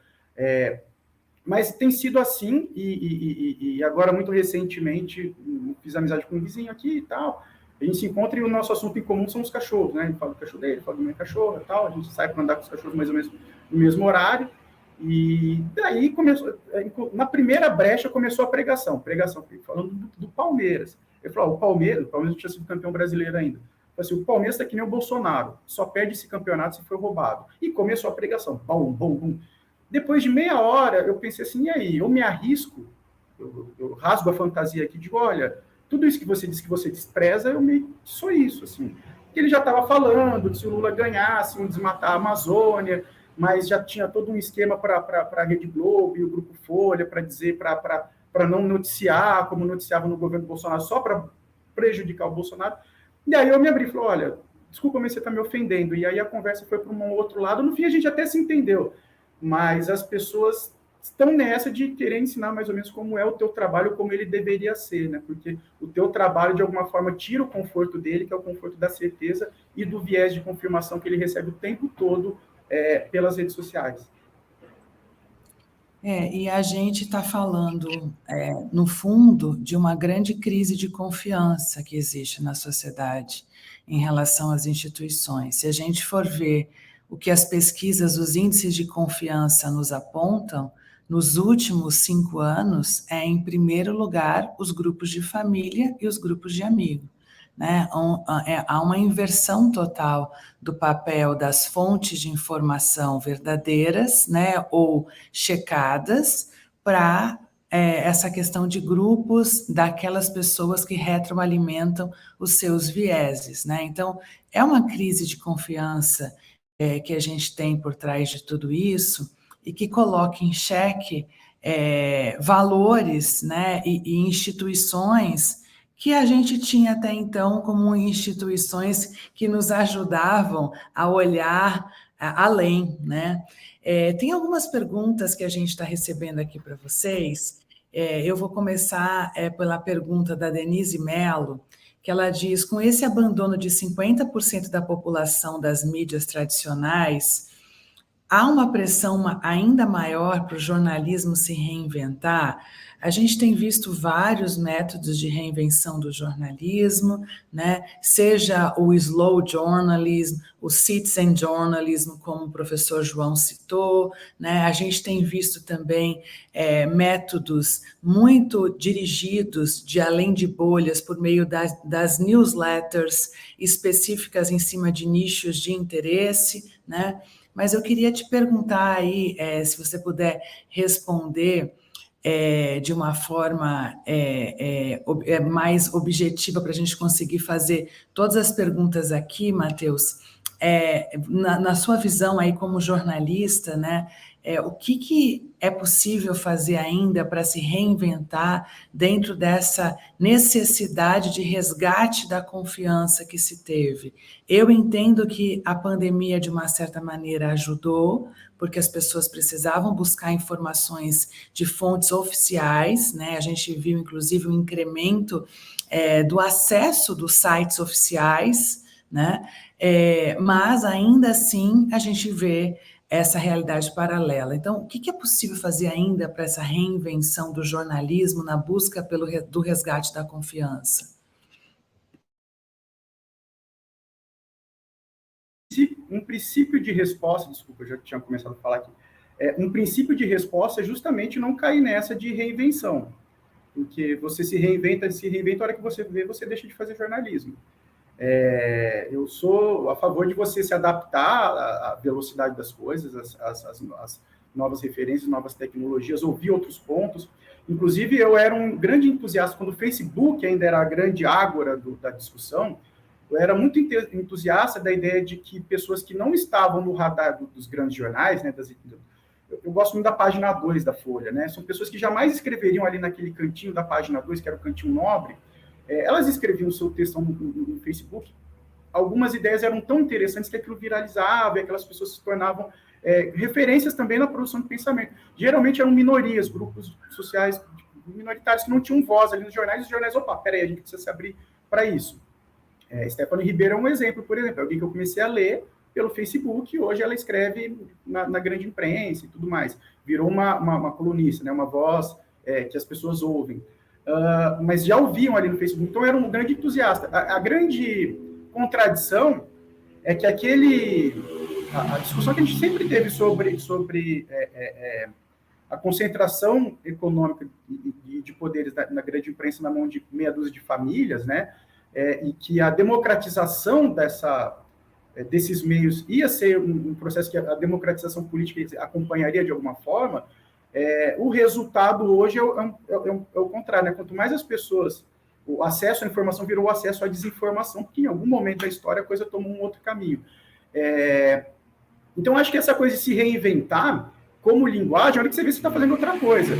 Speaker 3: Mas tem sido assim, e agora, muito recentemente, fiz amizade com um vizinho aqui e tal. A gente se encontra e o nosso assunto em comum são os cachorros, né? Ele fala do cachorro dele, fala da minha cachorra e tal. A gente sai para andar com os cachorros mais ou menos no mesmo horário. E daí começou, na primeira brecha começou a pregação falando do Palmeiras. Ele falou, o Palmeiras não tinha sido campeão brasileiro ainda. Assim, o Palmeiras está que nem o Bolsonaro, só perde esse campeonato se for roubado. E começou a pregação, bum, bum, bum. Depois de meia hora, eu pensei assim, e aí, eu me arrisco, eu rasgo a fantasia aqui, digo, olha, tudo isso que você disse que você despreza, eu meio sou isso, assim. Porque ele já estava falando de se o Lula ganhasse, iam desmatar a Amazônia, mas já tinha todo um esquema para a Rede Globo e o Grupo Folha para dizer, para não noticiar, como noticiava no governo Bolsonaro, só para prejudicar o Bolsonaro. E aí eu me abri e falei, olha, desculpa, mas você está me ofendendo. E aí a conversa foi para um outro lado. No fim, a gente até se entendeu, mas as pessoas estão nessa de querer ensinar mais ou menos como é o teu trabalho, como ele deveria ser, né? Porque o teu trabalho, de alguma forma, tira o conforto dele, que é o conforto da certeza e do viés de confirmação que ele recebe o tempo todo pelas redes sociais.
Speaker 1: E a gente está falando, no fundo, de uma grande crise de confiança que existe na sociedade em relação às instituições. Se a gente for ver o que as pesquisas, os índices de confiança nos apontam, nos últimos 5 anos, em primeiro lugar, os grupos de família e os grupos de amigos. Né? Há uma inversão total do papel das fontes de informação verdadeiras, né, ou checadas, para essa questão de grupos daquelas pessoas que retroalimentam os seus vieses. Né? Então, é uma crise de confiança que a gente tem por trás de tudo isso e que coloca em xeque valores, né, e instituições que a gente tinha até então como instituições que nos ajudavam a olhar além, né? Tem algumas perguntas que a gente está recebendo aqui para vocês. Eu vou começar pela pergunta da Denise Mello, que ela diz, com esse abandono de 50% da população das mídias tradicionais, há uma pressão ainda maior para o jornalismo se reinventar. A gente tem visto vários métodos de reinvenção do jornalismo, né? Seja o slow journalism, o citizen journalism, como o professor João citou, né? A gente tem visto também métodos muito dirigidos de além de bolhas por meio das newsletters específicas em cima de nichos de interesse, né? Mas eu queria te perguntar aí, se você puder responder de uma forma mais objetiva para a gente conseguir fazer todas as perguntas aqui, Matheus. Na sua visão aí como jornalista, né? O que é possível fazer ainda para se reinventar dentro dessa necessidade de resgate da confiança que se teve? Eu entendo que a pandemia, de uma certa maneira, ajudou, porque as pessoas precisavam buscar informações de fontes oficiais, né? A gente viu, inclusive, um incremento do acesso dos sites oficiais, né? Mas, ainda assim, a gente vê essa realidade paralela. Então, o que é possível fazer ainda para essa reinvenção do jornalismo na busca do resgate da confiança?
Speaker 3: Um princípio de resposta, desculpa, eu já tinha começado a falar aqui, um princípio de resposta é justamente não cair nessa de reinvenção, porque você se reinventa, a hora que você vê, você deixa de fazer jornalismo. Eu sou a favor de você se adaptar à velocidade das coisas, às novas referências, novas tecnologias, ouvir outros pontos. Inclusive, eu era um grande entusiasta, quando o Facebook ainda era a grande ágora da discussão, eu era muito entusiasta da ideia de que pessoas que não estavam no radar dos grandes jornais, né, eu gosto muito da página 2 da Folha, né, são pessoas que jamais escreveriam ali naquele cantinho da página 2, que era o cantinho nobre, elas escreviam o seu texto no Facebook, algumas ideias eram tão interessantes que aquilo viralizava, e aquelas pessoas se tornavam referências também na produção de pensamento. Geralmente eram minorias, grupos sociais minoritários que não tinham voz ali nos jornais, e os jornais, opa, peraí, a gente precisa se abrir para isso. Stephanie Ribeiro é um exemplo, por exemplo, alguém que eu comecei a ler pelo Facebook, e hoje ela escreve na grande imprensa e tudo mais. Virou uma colunista, né, uma voz que as pessoas ouvem. Mas já ouviam ali no Facebook, então eu era um grande entusiasta. A grande contradição é que a discussão que a gente sempre teve sobre a concentração econômica de poderes na grande imprensa na mão de meia dúzia de famílias, né, e que a democratização desses meios ia ser um processo que a democratização política acompanharia de alguma forma, o resultado hoje é o contrário, né? Quanto mais as pessoas, o acesso à informação virou o acesso à desinformação, porque em algum momento da história a coisa tomou um outro caminho. Então, acho que essa coisa de se reinventar como linguagem, olha que você vê que você está fazendo outra coisa.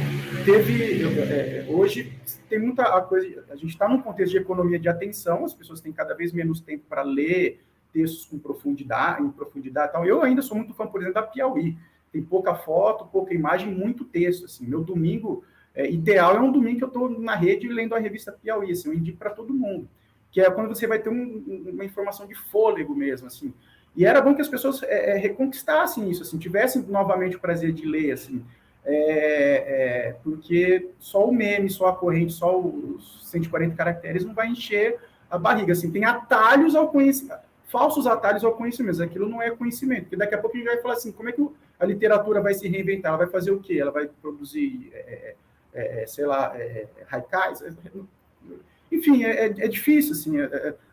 Speaker 3: Hoje tem muita coisa, a gente está num contexto de economia de atenção, as pessoas têm cada vez menos tempo para ler textos com profundidade e tal. Eu ainda sou muito fã, por exemplo, da Piauí. Tem pouca foto, pouca imagem, muito texto. Assim. Meu domingo ideal é um domingo que eu estou na rede lendo a revista Piauí. Assim, eu indico para todo mundo. Que é quando você vai ter uma informação de fôlego mesmo. Assim. E era bom que as pessoas reconquistassem isso, assim, tivessem novamente o prazer de ler. Assim. Porque só o meme, só a corrente, só os 140 caracteres não vai encher a barriga. Assim. Tem atalhos ao conhecimento. Falsos atalhos ao conhecimento, aquilo não é conhecimento, porque daqui a pouco a gente vai falar assim, como é que a literatura vai se reinventar, ela vai fazer o quê? Ela vai produzir, sei lá, haikais? Enfim, é difícil, assim,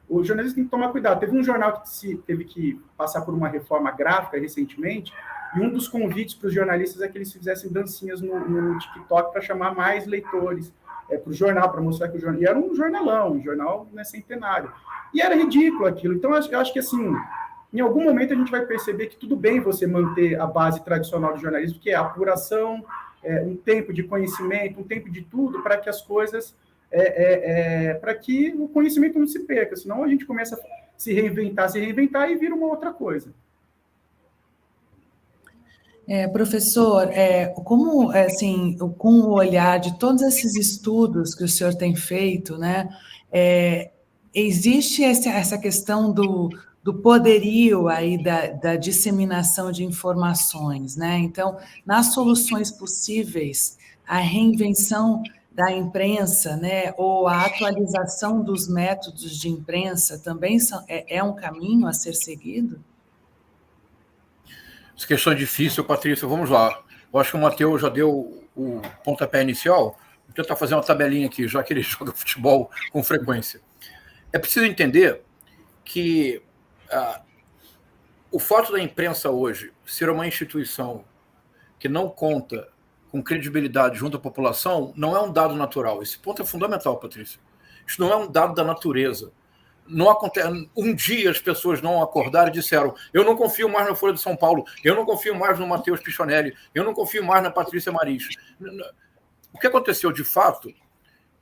Speaker 3: o jornalista tem que tomar cuidado. Teve um jornal que teve que passar por uma reforma gráfica recentemente, e um dos convites para os jornalistas é que eles fizessem dancinhas no TikTok para chamar mais leitores para o jornal, para mostrar que o jornal... E era um jornalão, um jornal, né, centenário. E era ridículo aquilo. Então, eu acho que, assim, em algum momento a gente vai perceber que tudo bem você manter a base tradicional do jornalismo, que é a apuração, um tempo de conhecimento, um tempo de tudo, para que as coisas... para que o conhecimento não se perca. Senão a gente começa a se reinventar e vira uma outra coisa.
Speaker 1: Professor, como, assim, com o olhar de todos esses estudos que o senhor tem feito, né, existe essa questão do poderio aí da disseminação de informações, né? Então, nas soluções possíveis, a reinvenção da imprensa, né, ou a atualização dos métodos de imprensa também é um caminho a ser seguido?
Speaker 2: Essa questão é difícil, Patrícia. Vamos lá. Eu acho que o Matheus já deu o pontapé inicial. Vou tentar fazer uma tabelinha aqui, já que ele joga futebol com frequência. É preciso entender que o fato da imprensa hoje ser uma instituição que não conta com credibilidade junto à população não é um dado natural. Esse ponto é fundamental, Patrícia. Isso não é um dado da natureza. Não acontece. Um dia as pessoas não acordaram e disseram: eu não confio mais na Folha de São Paulo, eu não confio mais no Matheus Pichonelli, eu não confio mais na Patrícia Maris. O que aconteceu de fato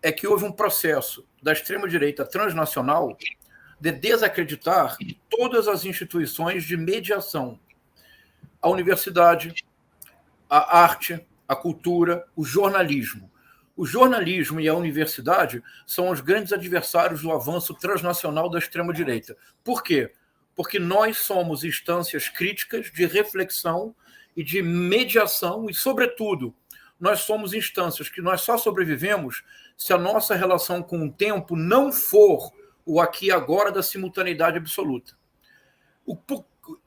Speaker 2: é que houve um processo da extrema-direita transnacional de desacreditar todas as instituições de mediação. A universidade, a arte, a cultura, o jornalismo. O jornalismo e a universidade são os grandes adversários do avanço transnacional da extrema-direita. Por quê? Porque nós somos instâncias críticas de reflexão e de mediação e, sobretudo, nós somos instâncias que nós só sobrevivemos se a nossa relação com o tempo não for o aqui e agora da simultaneidade absoluta. O que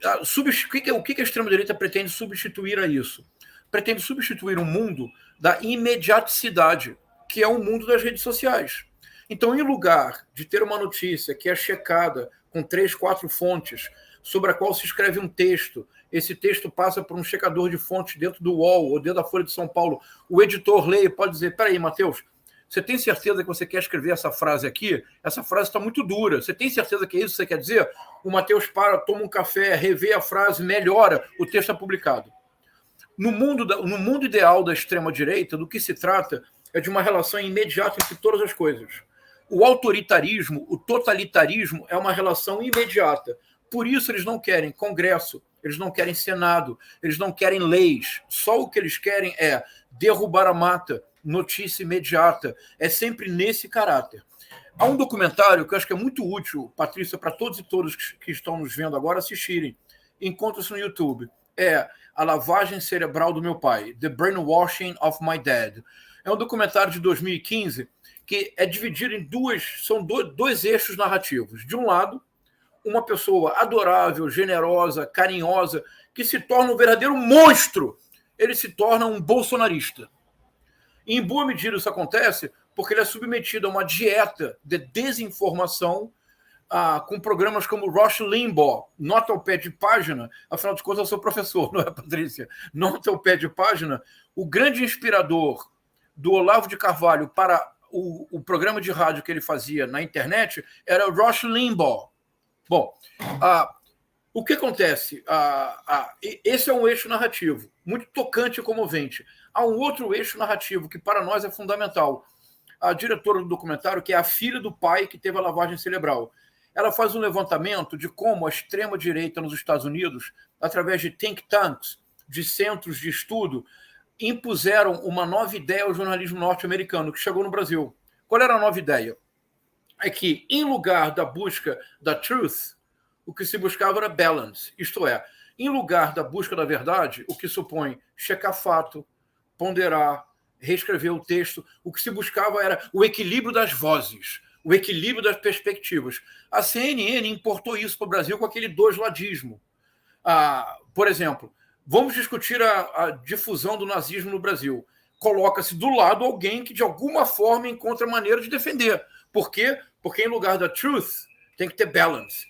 Speaker 2: a extrema-direita pretende substituir a isso? pretende substituir um mundo da imediaticidade, que é o mundo das redes sociais. Então, em lugar de ter uma notícia que é checada com 3, 4 fontes, sobre a qual se escreve um texto, esse texto passa por um checador de fontes dentro do UOL ou dentro da Folha de São Paulo, o editor lê e pode dizer, peraí, Matheus, você tem certeza que você quer escrever essa frase aqui? Essa frase está muito dura. Você tem certeza que é isso que você quer dizer? O Matheus para, toma um café, revê a frase, melhora, o texto é publicado. No mundo ideal da extrema-direita, do que se trata é de uma relação imediata entre todas as coisas. O autoritarismo, o totalitarismo é uma relação imediata. Por isso eles não querem Congresso, eles não querem Senado, eles não querem leis. Só o que eles querem é derrubar a mata, notícia imediata. É sempre nesse caráter. Há um documentário que eu acho que é muito útil, Patrícia, para todos e todas que estão nos vendo agora assistirem. Encontra-se no YouTube. É A Lavagem Cerebral do Meu Pai, The Brainwashing of My Dad. É um documentário de 2015 que é dividido em dois eixos narrativos. De um lado, uma pessoa adorável, generosa, carinhosa, que se torna um verdadeiro monstro. Ele se torna um bolsonarista. E, em boa medida, isso acontece porque ele é submetido a uma dieta de desinformação com programas como Rush Limbaugh, nota ao pé de página, afinal de contas eu sou professor, não é, Patrícia? Nota ao pé de página, o grande inspirador do Olavo de Carvalho para o programa de rádio que ele fazia na internet era o Rush Limbaugh. Bom, o que acontece? Esse é um eixo narrativo, muito tocante e comovente. Há um outro eixo narrativo que para nós é fundamental. A diretora do documentário, que é a filha do pai que teve a lavagem cerebral, ela faz um levantamento de como a extrema-direita nos Estados Unidos, através de think tanks, de centros de estudo, impuseram uma nova ideia ao jornalismo norte-americano, que chegou no Brasil. Qual era a nova ideia? É que, em lugar da busca da truth, o que se buscava era balance, isto é, em lugar da busca da verdade, o que supõe checar fato, ponderar, reescrever o texto, o que se buscava era o equilíbrio das vozes, o equilíbrio das perspectivas. A CNN importou isso para o Brasil com aquele doisladismo. Por exemplo, vamos discutir a difusão do nazismo no Brasil. Coloca-se do lado alguém que, de alguma forma, encontra maneira de defender. Por quê? Porque, em lugar da truth, tem que ter balance.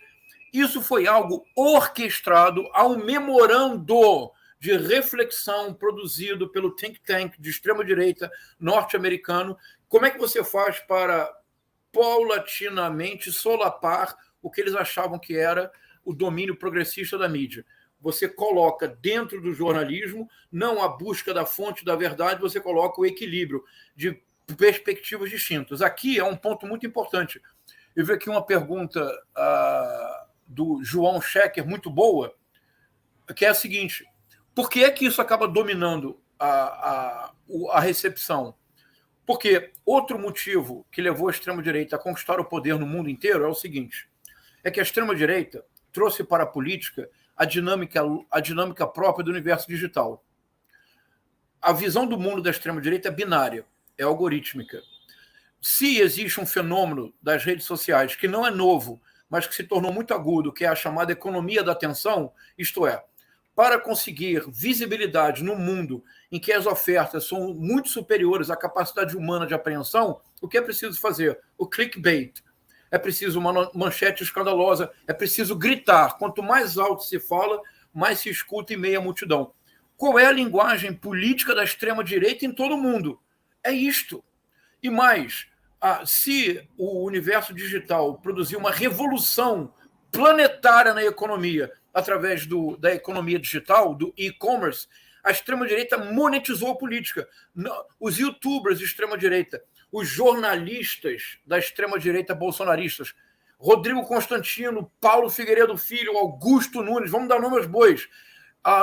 Speaker 2: Isso foi algo orquestrado ao memorando de reflexão produzido pelo think tank de extrema-direita norte-americano. Como é que você faz para paulatinamente solapar o que eles achavam que era o domínio progressista da mídia? Você coloca dentro do jornalismo, não a busca da fonte da verdade, você coloca o equilíbrio de perspectivas distintas. Aqui é um ponto muito importante. Eu vi aqui uma pergunta do João Schecker, muito boa, que é a seguinte: por que é que isso acaba dominando a recepção? Porque outro motivo que levou a extrema-direita a conquistar o poder no mundo inteiro é o seguinte: é que a extrema-direita trouxe para a política a dinâmica própria do universo digital. A visão do mundo da extrema-direita é binária, é algorítmica. Se existe um fenômeno das redes sociais que não é novo, mas que se tornou muito agudo, que é a chamada economia da atenção, isto é, para conseguir visibilidade no mundo em que as ofertas são muito superiores à capacidade humana de apreensão, o que é preciso fazer? O clickbait. É preciso uma manchete escandalosa, é preciso gritar. Quanto mais alto se fala, mais se escuta em meio à multidão. Qual é a linguagem política da extrema-direita em todo o mundo? É isto. E mais, se o universo digital produzir uma revolução planetária na economia, através da economia digital, do e-commerce, a extrema-direita monetizou a política. Os youtubers de extrema-direita, os jornalistas da extrema-direita bolsonaristas, Rodrigo Constantino, Paulo Figueiredo Filho, Augusto Nunes, vamos dar nome aos bois,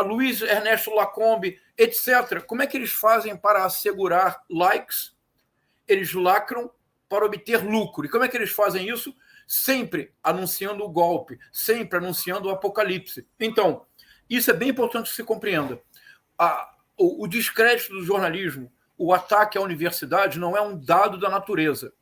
Speaker 2: Luiz Ernesto Lacombe, etc. Como é que eles fazem para assegurar likes? Eles lacram para obter lucro. E como é que eles fazem isso? Sempre anunciando o golpe, sempre anunciando o apocalipse. Então, isso é bem importante que se compreenda. O descrédito do jornalismo, o ataque à universidade não é um dado da natureza.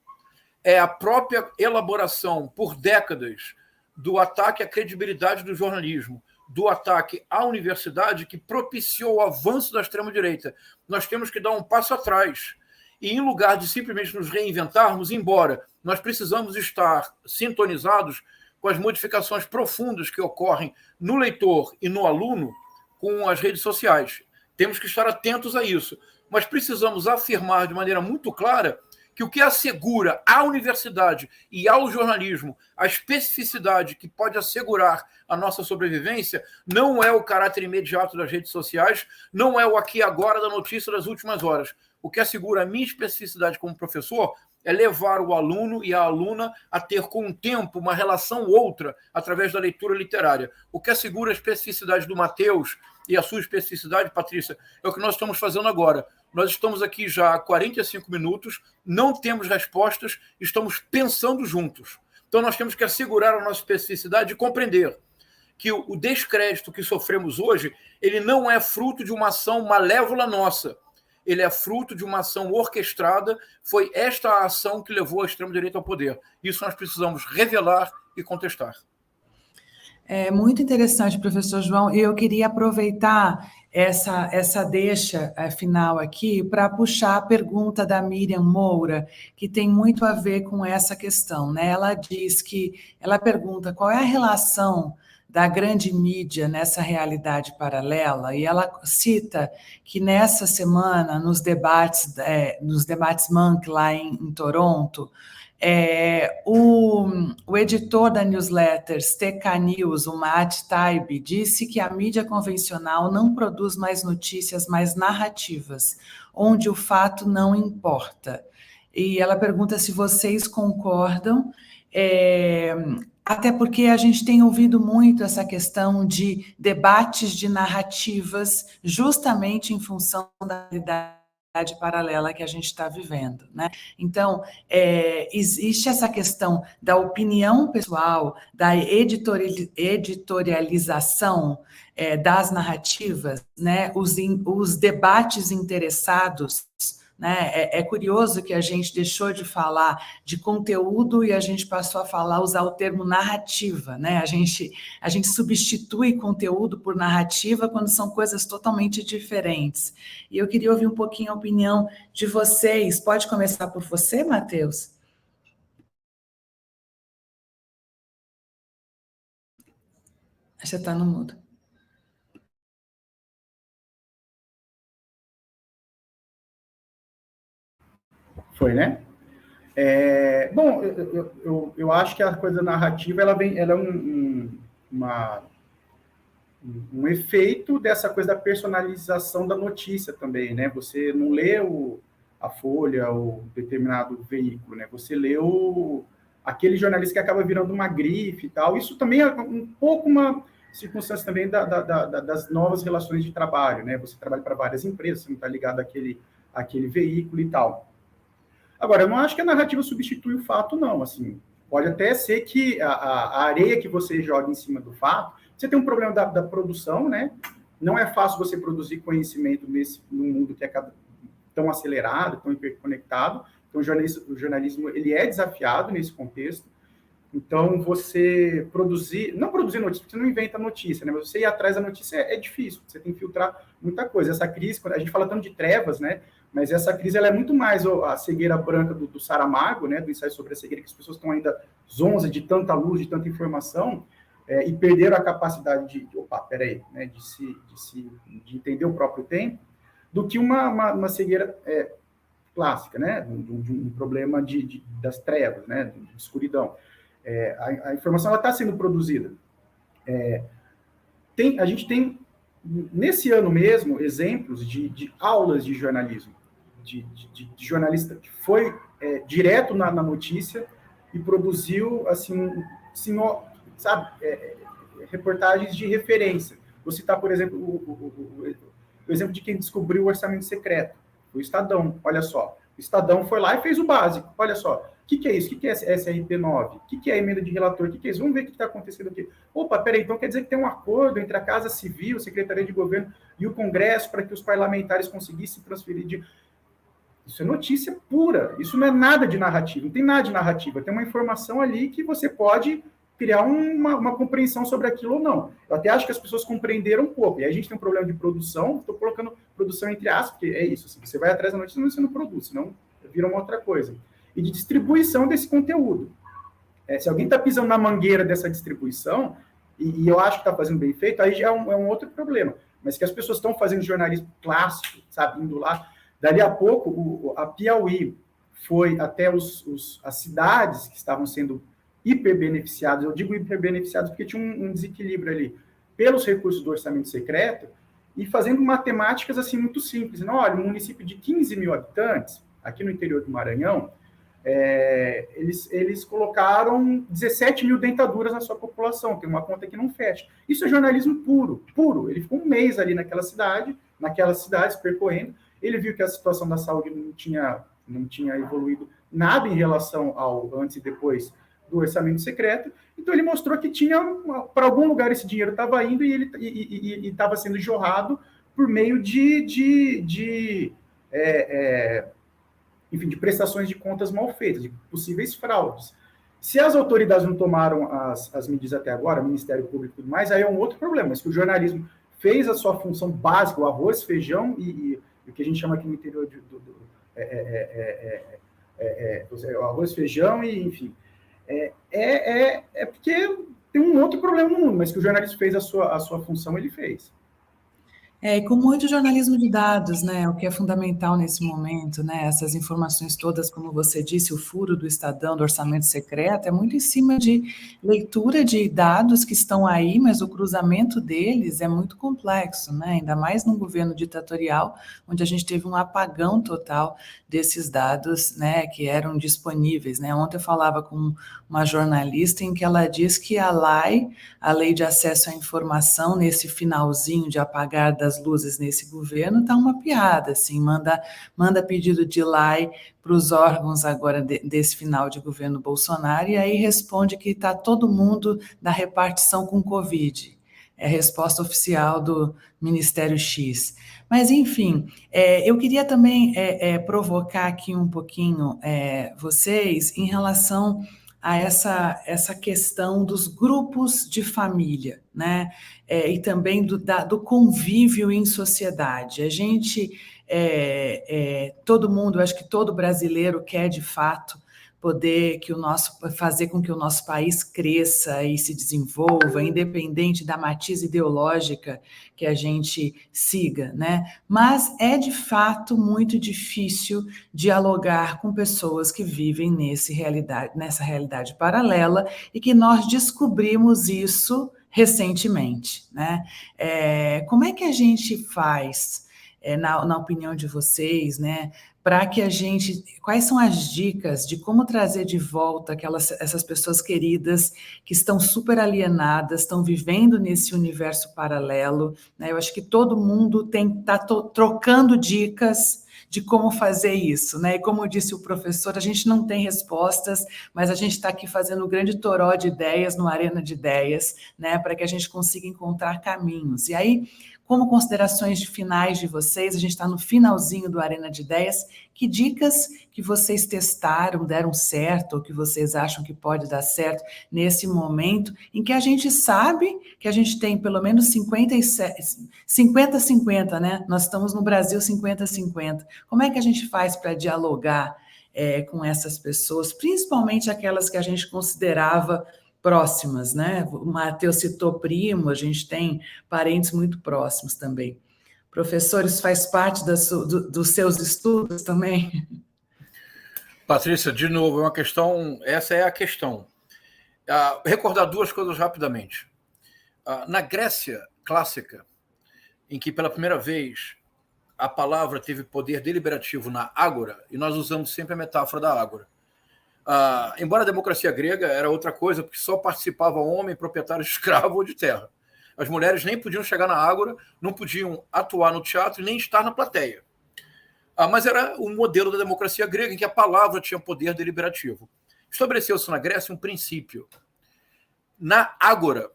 Speaker 2: É a própria elaboração, por décadas, do ataque à credibilidade do jornalismo. do ataque à universidade que propiciou o avanço da extrema-direita. Nós temos que dar um passo atrás. E, em lugar de simplesmente nos reinventarmos, embora nós precisamos estar sintonizados com as modificações profundas que ocorrem no leitor e no aluno com as redes sociais. Temos que estar atentos a isso. Mas precisamos afirmar de maneira muito clara que o que assegura à universidade e ao jornalismo a especificidade que pode assegurar a nossa sobrevivência não é o caráter imediato das redes sociais, não é o aqui e agora da notícia das últimas horas. O que assegura a minha especificidade como professor é levar o aluno e a aluna a ter com o tempo uma relação outra através da leitura literária. O que assegura a especificidade do Matheus e a sua especificidade, Patrícia, é o que nós estamos fazendo agora. Nós estamos aqui já há 45 minutos, não temos respostas, estamos pensando juntos. Então nós temos que assegurar a nossa especificidade e compreender que o descrédito que sofremos hoje, ele não é fruto de uma ação malévola nossa. Ele é fruto de uma ação orquestrada, foi esta a ação que levou a extrema-direita ao poder. Isso nós precisamos revelar e contestar.
Speaker 1: É muito interessante, professor João, e eu queria aproveitar essa deixa final aqui para puxar a pergunta da Miriam Moura, que tem muito a ver com essa questão, né? Ela pergunta qual é a relação da grande mídia nessa realidade paralela, e ela cita que nessa semana, nos debates Munk lá em Toronto, o editor da newsletter TK News, o Matt Taibbi, disse que a mídia convencional não produz mais notícias, mais narrativas, onde o fato não importa. E ela pergunta se vocês concordam, até porque a gente tem ouvido muito essa questão de debates de narrativas, justamente em função da realidade paralela que a gente está vivendo, né? Então, existe essa questão da opinião pessoal, da editorialização das narrativas, né? Os debates interessados, né? É curioso que a gente deixou de falar de conteúdo e a gente passou a usar o termo narrativa, né? A gente substitui conteúdo por narrativa quando são coisas totalmente diferentes. E eu queria ouvir um pouquinho a opinião de vocês. Pode começar por você, Matheus? Você está no mudo.
Speaker 3: Foi, né? Bom, eu acho que a coisa narrativa ela é um efeito dessa coisa da personalização da notícia também, né? Você não lê a Folha ou determinado veículo, né? Você lê aquele jornalista que acaba virando uma grife e tal. Isso também é um pouco uma circunstância também das novas relações de trabalho, né? Você trabalha para várias empresas, você não está ligado àquele veículo e tal. Agora, eu não acho que a narrativa substitui o fato, não. Assim, pode até ser que a areia que você joga em cima do fato, você tem um problema da produção, né? Não é fácil você produzir conhecimento num mundo que é tão acelerado, tão hiperconectado. Então, o jornalismo ele é desafiado nesse contexto. Então, você não produzir notícia, porque você não inventa notícia, né? Mas você ir atrás da notícia é difícil, você tem que filtrar muita coisa. Essa crise, a gente fala tanto de trevas, né? Mas essa crise ela é muito mais a cegueira branca do Saramago, né? Do ensaio sobre a cegueira, que as pessoas estão ainda zonzas de tanta luz, de tanta informação, e perderam a capacidade né? de entender o próprio tempo, do que uma cegueira clássica, né? De um problema das trevas, né? De escuridão. A informação está sendo produzida. A gente tem, nesse ano mesmo, exemplos de aulas de jornalismo, de jornalista que foi direto na notícia e produziu, assim, reportagens de referência. Vou citar, por exemplo, o exemplo de quem descobriu o orçamento secreto, o Estadão. Olha só, o Estadão foi lá e fez o básico. Olha só, o que é isso? O que é SRP9? O que é a emenda de relator? O que é isso? Vamos ver o que está acontecendo aqui. Opa, peraí, então quer dizer que tem um acordo entre a Casa Civil, a Secretaria de Governo e o Congresso para que os parlamentares conseguissem transferir Isso é notícia pura. Isso não é nada de narrativa. Não tem nada de narrativa. Tem uma informação ali que você pode criar uma compreensão sobre aquilo ou não. Eu até acho que as pessoas compreenderam um pouco. E aí a gente tem um problema de produção, estou colocando produção entre aspas, porque é isso, assim, você vai atrás da notícia, mas você não produz, senão vira uma outra coisa. E de distribuição desse conteúdo. Se alguém está pisando na mangueira dessa distribuição, e eu acho que está fazendo bem feito, aí já é um outro problema. Mas que as pessoas estão fazendo jornalismo clássico, sabe, indo lá. Dali a pouco, a Piauí foi até as cidades que estavam sendo hiperbeneficiadas. Eu digo hiperbeneficiadas porque tinha um desequilíbrio ali pelos recursos do orçamento secreto e fazendo matemáticas assim muito simples. Não, olha, um município de 15 mil habitantes, aqui no interior do Maranhão, eles colocaram 17 mil dentaduras na sua população, tem uma conta que não fecha. Isso é jornalismo puro. Ele ficou um mês ali naquelas cidades percorrendo, ele viu que a situação da saúde não tinha evoluído nada em relação ao antes e depois do orçamento secreto, então ele mostrou que tinha, para algum lugar esse dinheiro estava indo e estava sendo jorrado por meio de prestações de contas mal feitas, de possíveis fraudes. Se as autoridades não tomaram as medidas até agora, o Ministério Público e tudo mais, aí é um outro problema, mas que o jornalismo fez a sua função básica, o arroz, feijão e o que a gente chama aqui no interior o arroz, feijão e, enfim. Porque tem um outro problema no mundo, mas que o jornalismo fez a sua função, ele fez.
Speaker 1: E com muito jornalismo de dados, né, o que é fundamental nesse momento, né, essas informações todas, como você disse, o furo do Estadão, do orçamento secreto, é muito em cima de leitura de dados que estão aí, mas o cruzamento deles é muito complexo, né, ainda mais num governo ditatorial, onde a gente teve um apagão total desses dados, né, que eram disponíveis, né. Ontem eu falava com uma jornalista em que ela diz que a Lei de Acesso à Informação, nesse finalzinho de apagar das luzes nesse governo, está uma piada, assim, manda pedido de lei para os órgãos agora desse final de governo Bolsonaro, e aí responde que está todo mundo da repartição com Covid. É a resposta oficial do Ministério X. Mas, enfim, eu queria também provocar aqui um pouquinho vocês em relação a essa questão dos grupos de família, né? E também do convívio em sociedade. A gente, todo mundo, acho que todo brasileiro quer, de fato, poder fazer com que o nosso país cresça e se desenvolva, independente da matiz ideológica que a gente siga, né? Mas é de fato muito difícil dialogar com pessoas que vivem nessa realidade paralela e que nós descobrimos isso recentemente, né? Como é que a gente faz, na opinião de vocês, né? Para que quais são as dicas de como trazer de volta essas pessoas queridas que estão super alienadas, estão vivendo nesse universo paralelo, né? Eu acho que todo mundo está trocando dicas de como fazer isso, né? E como disse o professor, a gente não tem respostas, mas a gente está aqui fazendo um grande toró de ideias no Arena de Ideias, né? Para que a gente consiga encontrar caminhos. E aí, como considerações finais de vocês, a gente está no finalzinho do Arena de Ideias, que dicas que vocês testaram, deram certo, ou que vocês acham que pode dar certo nesse momento, em que a gente sabe que a gente tem pelo menos 50-50, né? Nós estamos no Brasil 50-50. Como é que a gente faz para dialogar com essas pessoas, principalmente aquelas que a gente considerava próximas, né? O Matheus citou primo, a gente tem parentes muito próximos também. Professores, faz parte dos seus estudos também?
Speaker 2: Patrícia, de novo, essa é a questão. Recordar duas coisas rapidamente. Na Grécia clássica, em que pela primeira vez a palavra teve poder deliberativo na ágora, e nós usamos sempre a metáfora da ágora. Embora a democracia grega era outra coisa, porque só participava homem, proprietário de escravo ou de terra. As mulheres nem podiam chegar na ágora, não podiam atuar no teatro e nem estar na plateia. Mas era o modelo da democracia grega, em que a palavra tinha poder deliberativo. Estabeleceu-se na Grécia um princípio. Na ágora,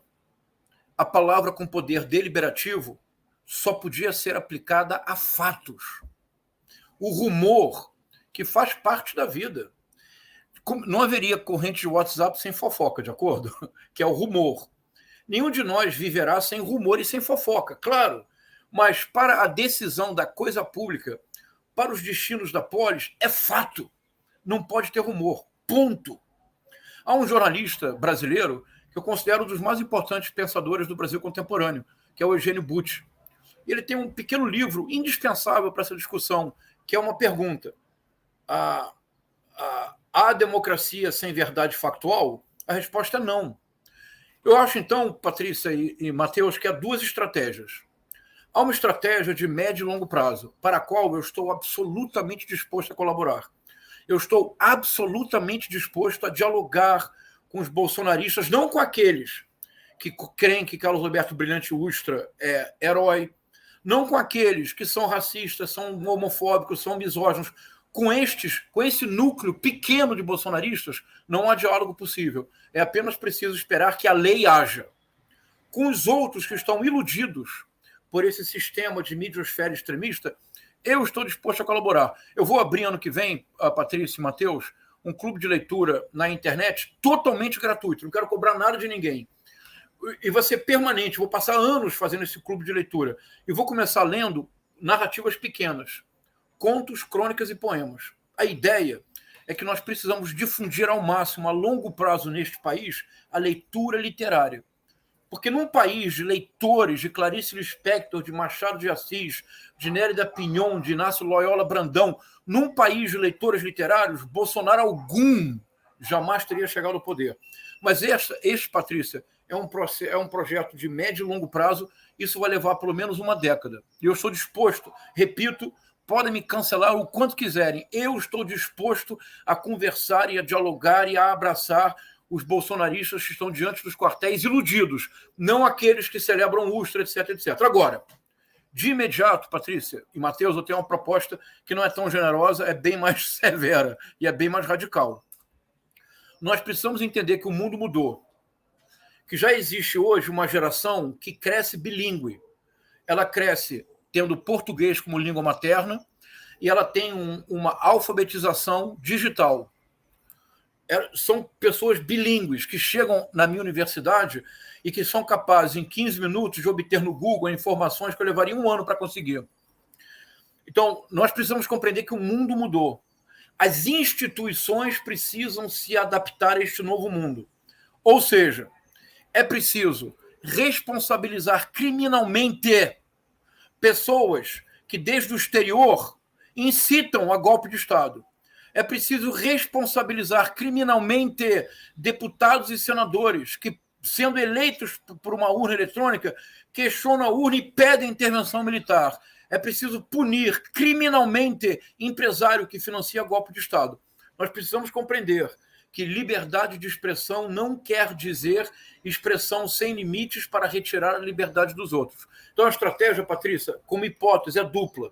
Speaker 2: a palavra com poder deliberativo só podia ser aplicada a fatos. O rumor, que faz parte da vida. não haveria corrente de WhatsApp sem fofoca, de acordo? Que é o rumor. Nenhum de nós viverá sem rumor e sem fofoca, claro. Mas para a decisão da coisa pública, para os destinos da polis, é fato. Não pode ter rumor. Ponto. Há um jornalista brasileiro que eu considero um dos mais importantes pensadores do Brasil contemporâneo, que é o Eugênio Butti. E ele tem um pequeno livro indispensável para essa discussão, que é uma pergunta. Há democracia sem verdade factual? A resposta é não. Eu acho, então, Patrícia e Matheus, que há duas estratégias. Há uma estratégia de médio e longo prazo, para a qual eu estou absolutamente disposto a colaborar. Eu estou absolutamente disposto a dialogar com os bolsonaristas, não com aqueles que creem que Carlos Alberto Brilhante Ustra é herói, não com aqueles que são racistas, são homofóbicos, são misóginos. Com esse núcleo pequeno de bolsonaristas, não há diálogo possível. É apenas preciso esperar que a lei haja. Com os outros que estão iludidos por esse sistema de midiosfera extremista, eu estou disposto a colaborar. Eu vou abrir ano que vem, a Patrícia e Matheus, um clube de leitura na internet totalmente gratuito. Não quero cobrar nada de ninguém. E vai ser permanente. Vou passar anos fazendo esse clube de leitura. E vou começar lendo narrativas pequenas. Contos, crônicas e poemas. A ideia é que nós precisamos difundir ao máximo, a longo prazo neste país, a leitura literária. Porque num país de leitores de Clarice Lispector, de Machado de Assis, de Nérida Pinhon, de Inácio Loyola Brandão, num país de leitores literários, Bolsonaro algum jamais teria chegado ao poder. Mas este, Patrícia, é um projeto de médio e longo prazo. Isso vai levar pelo menos uma década. E eu estou disposto, repito, podem me cancelar o quanto quiserem. Eu estou disposto a conversar e a dialogar e a abraçar os bolsonaristas que estão diante dos quartéis iludidos, não aqueles que celebram Ustra, etc, etc. Agora, de imediato, Patrícia e Matheus, eu tenho uma proposta que não é tão generosa, é bem mais severa e é bem mais radical. Nós precisamos entender que o mundo mudou, que já existe hoje uma geração que cresce bilíngue. Ela cresce tendo português como língua materna e ela tem uma alfabetização digital. São pessoas bilíngues que chegam na minha universidade e que são capazes, em 15 minutos, de obter no Google informações que eu levaria um ano para conseguir. Então, nós precisamos compreender que o mundo mudou. As instituições precisam se adaptar a este novo mundo. Ou seja, é preciso responsabilizar criminalmente pessoas que, desde o exterior, incitam a golpe de Estado. É preciso responsabilizar criminalmente deputados e senadores que, sendo eleitos por uma urna eletrônica, questionam a urna e pedem intervenção militar. É preciso punir criminalmente empresário que financia golpe de Estado. Nós precisamos compreender que liberdade de expressão não quer dizer expressão sem limites para retirar a liberdade dos outros. Então, a estratégia, Patrícia, como hipótese, é dupla.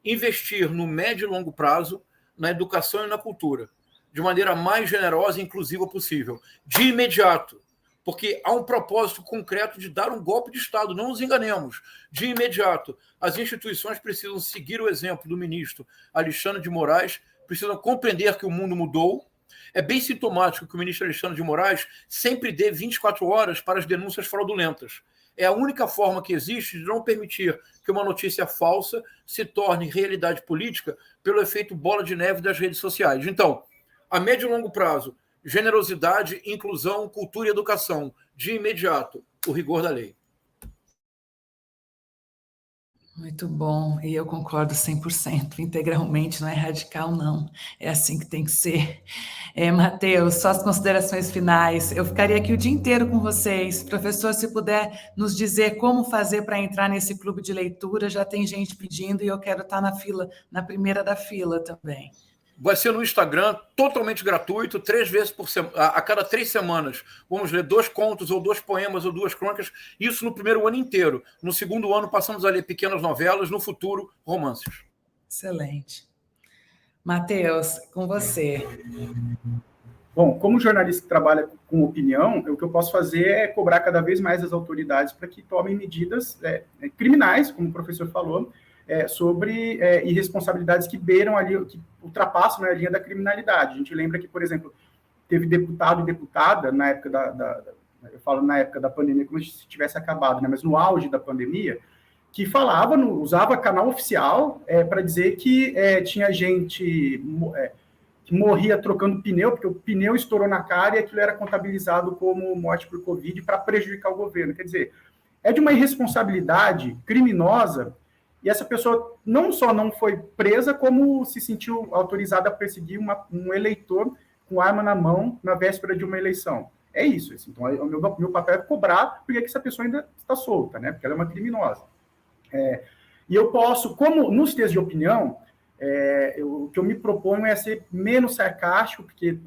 Speaker 2: Investir no médio e longo prazo na educação e na cultura, de maneira mais generosa e inclusiva possível, de imediato, porque há um propósito concreto de dar um golpe de Estado, não nos enganemos. De imediato, as instituições precisam seguir o exemplo do ministro Alexandre de Moraes, precisam compreender que o mundo mudou. É bem sintomático que o ministro Alexandre de Moraes sempre dê 24 horas para as denúncias fraudulentas. É a única forma que existe de não permitir que uma notícia falsa se torne realidade política pelo efeito bola de neve das redes sociais. Então, a médio e longo prazo, generosidade, inclusão, cultura e educação. De imediato, o rigor da lei.
Speaker 1: Muito bom, e eu concordo 100%, integralmente, não é radical, não. É assim que tem que ser. Matheus, só as considerações finais. Eu ficaria aqui o dia inteiro com vocês. Professor, se puder nos dizer como fazer para entrar nesse clube de leitura, já tem gente pedindo e eu quero estar na fila, na primeira da fila também.
Speaker 2: Vai ser no Instagram, totalmente gratuito, 3 vezes por semana, a cada 3 semanas. Vamos ler 2 contos, ou 2 poemas, ou 2 crônicas. Isso no primeiro ano inteiro. No segundo ano, passamos a ler pequenas novelas. No futuro, romances.
Speaker 1: Excelente. Matheus, com você.
Speaker 3: Bom, como jornalista que trabalha com opinião, o que eu posso fazer é cobrar cada vez mais as autoridades para que tomem medidas criminais, como o professor falou, sobre irresponsabilidades que beiram ali, que ultrapassam, né, a linha da criminalidade. A gente lembra que, por exemplo, teve deputado e deputada na época eu falo na época da pandemia como se tivesse acabado, né, mas no auge da pandemia, que falava, usava canal oficial para dizer que tinha gente que morria trocando pneu, porque o pneu estourou na cara e aquilo era contabilizado como morte por Covid para prejudicar o governo. Quer dizer, é de uma irresponsabilidade criminosa, e essa pessoa não só não foi presa, como se sentiu autorizada a perseguir um eleitor com arma na mão na véspera de uma eleição. É isso. Assim. Então, o meu papel é cobrar porque essa pessoa ainda está solta, né? Porque ela é uma criminosa. E eu posso, como nos textos de opinião, o que eu me proponho é ser menos sarcástico, porque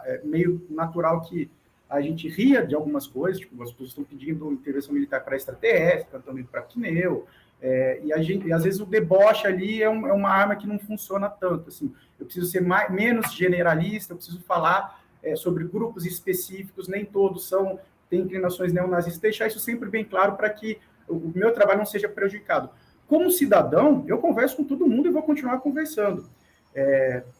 Speaker 3: é meio natural que a gente ria de algumas coisas, tipo, as pessoas estão pedindo intervenção militar para extraterrestre, estão indo para pneu, e às vezes o deboche ali é uma arma que não funciona tanto. Assim. Eu preciso ser menos generalista, eu preciso falar sobre grupos específicos, nem todos têm inclinações neonazistas, deixar isso sempre bem claro para que o meu trabalho não seja prejudicado. Como cidadão, eu converso com todo mundo e vou continuar conversando.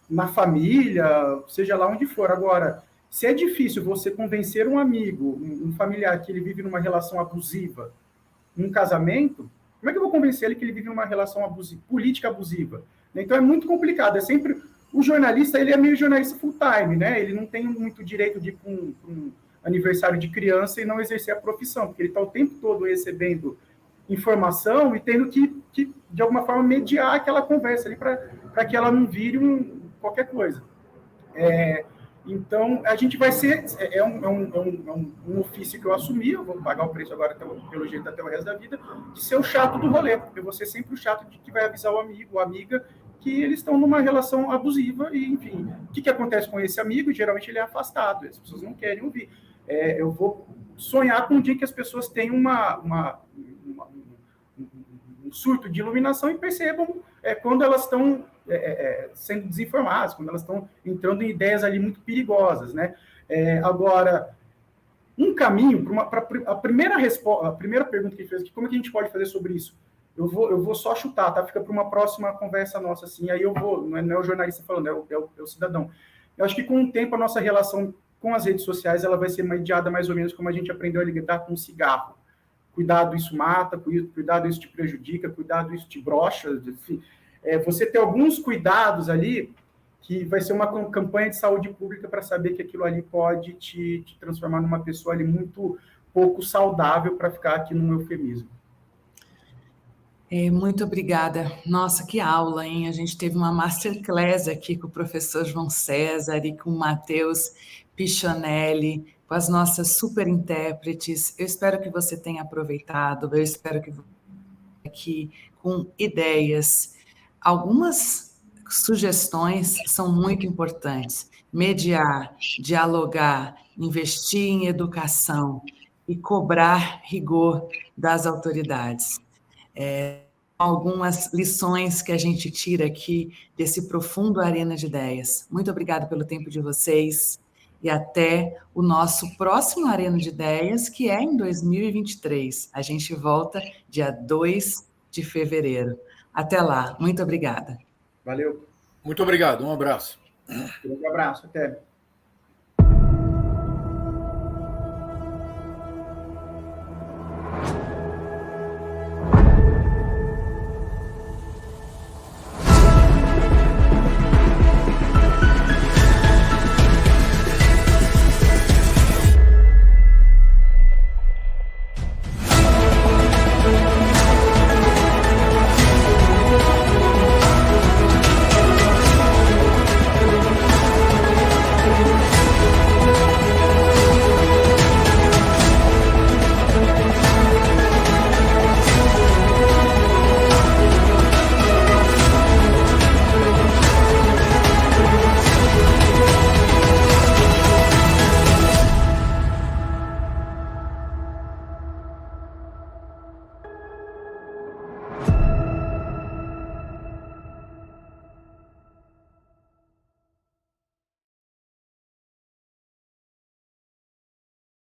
Speaker 3: Na família, seja lá onde for. Agora, se é difícil você convencer um amigo, um familiar, que ele vive numa relação abusiva, num casamento, como é que eu vou convencer ele que ele vive numa relação abusiva, política abusiva? Então é muito complicado. É sempre... O jornalista, ele é meio jornalista full-time, né? Ele não tem muito direito de ir para um aniversário de criança e não exercer a profissão, porque ele está o tempo todo recebendo informação e tendo que de alguma forma, mediar aquela conversa ali para que ela não vire qualquer coisa. Então, a gente vai ser... um ofício que eu assumi, eu vou pagar o preço agora, pelo jeito, até o resto da vida, de ser o chato do rolê. Eu vou ser sempre o chato de que vai avisar o amigo, a amiga, que eles estão numa relação abusiva e, enfim, o que acontece com esse amigo? Geralmente ele é afastado, as pessoas não querem ouvir. Eu vou sonhar com um dia que as pessoas tenham um surto de iluminação e percebam quando elas estão sendo desinformadas, quando elas estão entrando em ideias ali muito perigosas, né? Agora, um caminho para a primeira pergunta que ele fez aqui, como é que a gente pode fazer sobre isso? Eu vou só chutar, tá? Fica para uma próxima conversa nossa, assim, aí eu vou, não é o jornalista falando, é o cidadão. Eu acho que com o tempo a nossa relação com as redes sociais ela vai ser mediada mais ou menos como a gente aprendeu a lidar com o cigarro. Cuidado, isso mata, cuidado, isso te prejudica, cuidado, isso te brocha, enfim. Você ter alguns cuidados ali, que vai ser uma campanha de saúde pública para saber que aquilo ali pode te transformar numa pessoa ali muito pouco saudável, para ficar aqui num eufemismo.
Speaker 1: Muito obrigada. Nossa, que aula, hein? A gente teve uma masterclass aqui com o professor João César e com o Matheus Pichonelli, com as nossas super intérpretes. Eu espero que você tenha aproveitado, eu espero que você aqui com ideias. Algumas sugestões são muito importantes. Mediar, dialogar, investir em educação e cobrar rigor das autoridades. Algumas lições que a gente tira aqui desse profundo Arena de Ideias. Muito obrigada pelo tempo de vocês e até o nosso próximo Arena de Ideias, que é em 2023. A gente volta dia 2 de fevereiro. Até lá. Muito obrigada.
Speaker 3: Valeu.
Speaker 2: Muito obrigado. Um abraço.
Speaker 3: Um abraço. Até.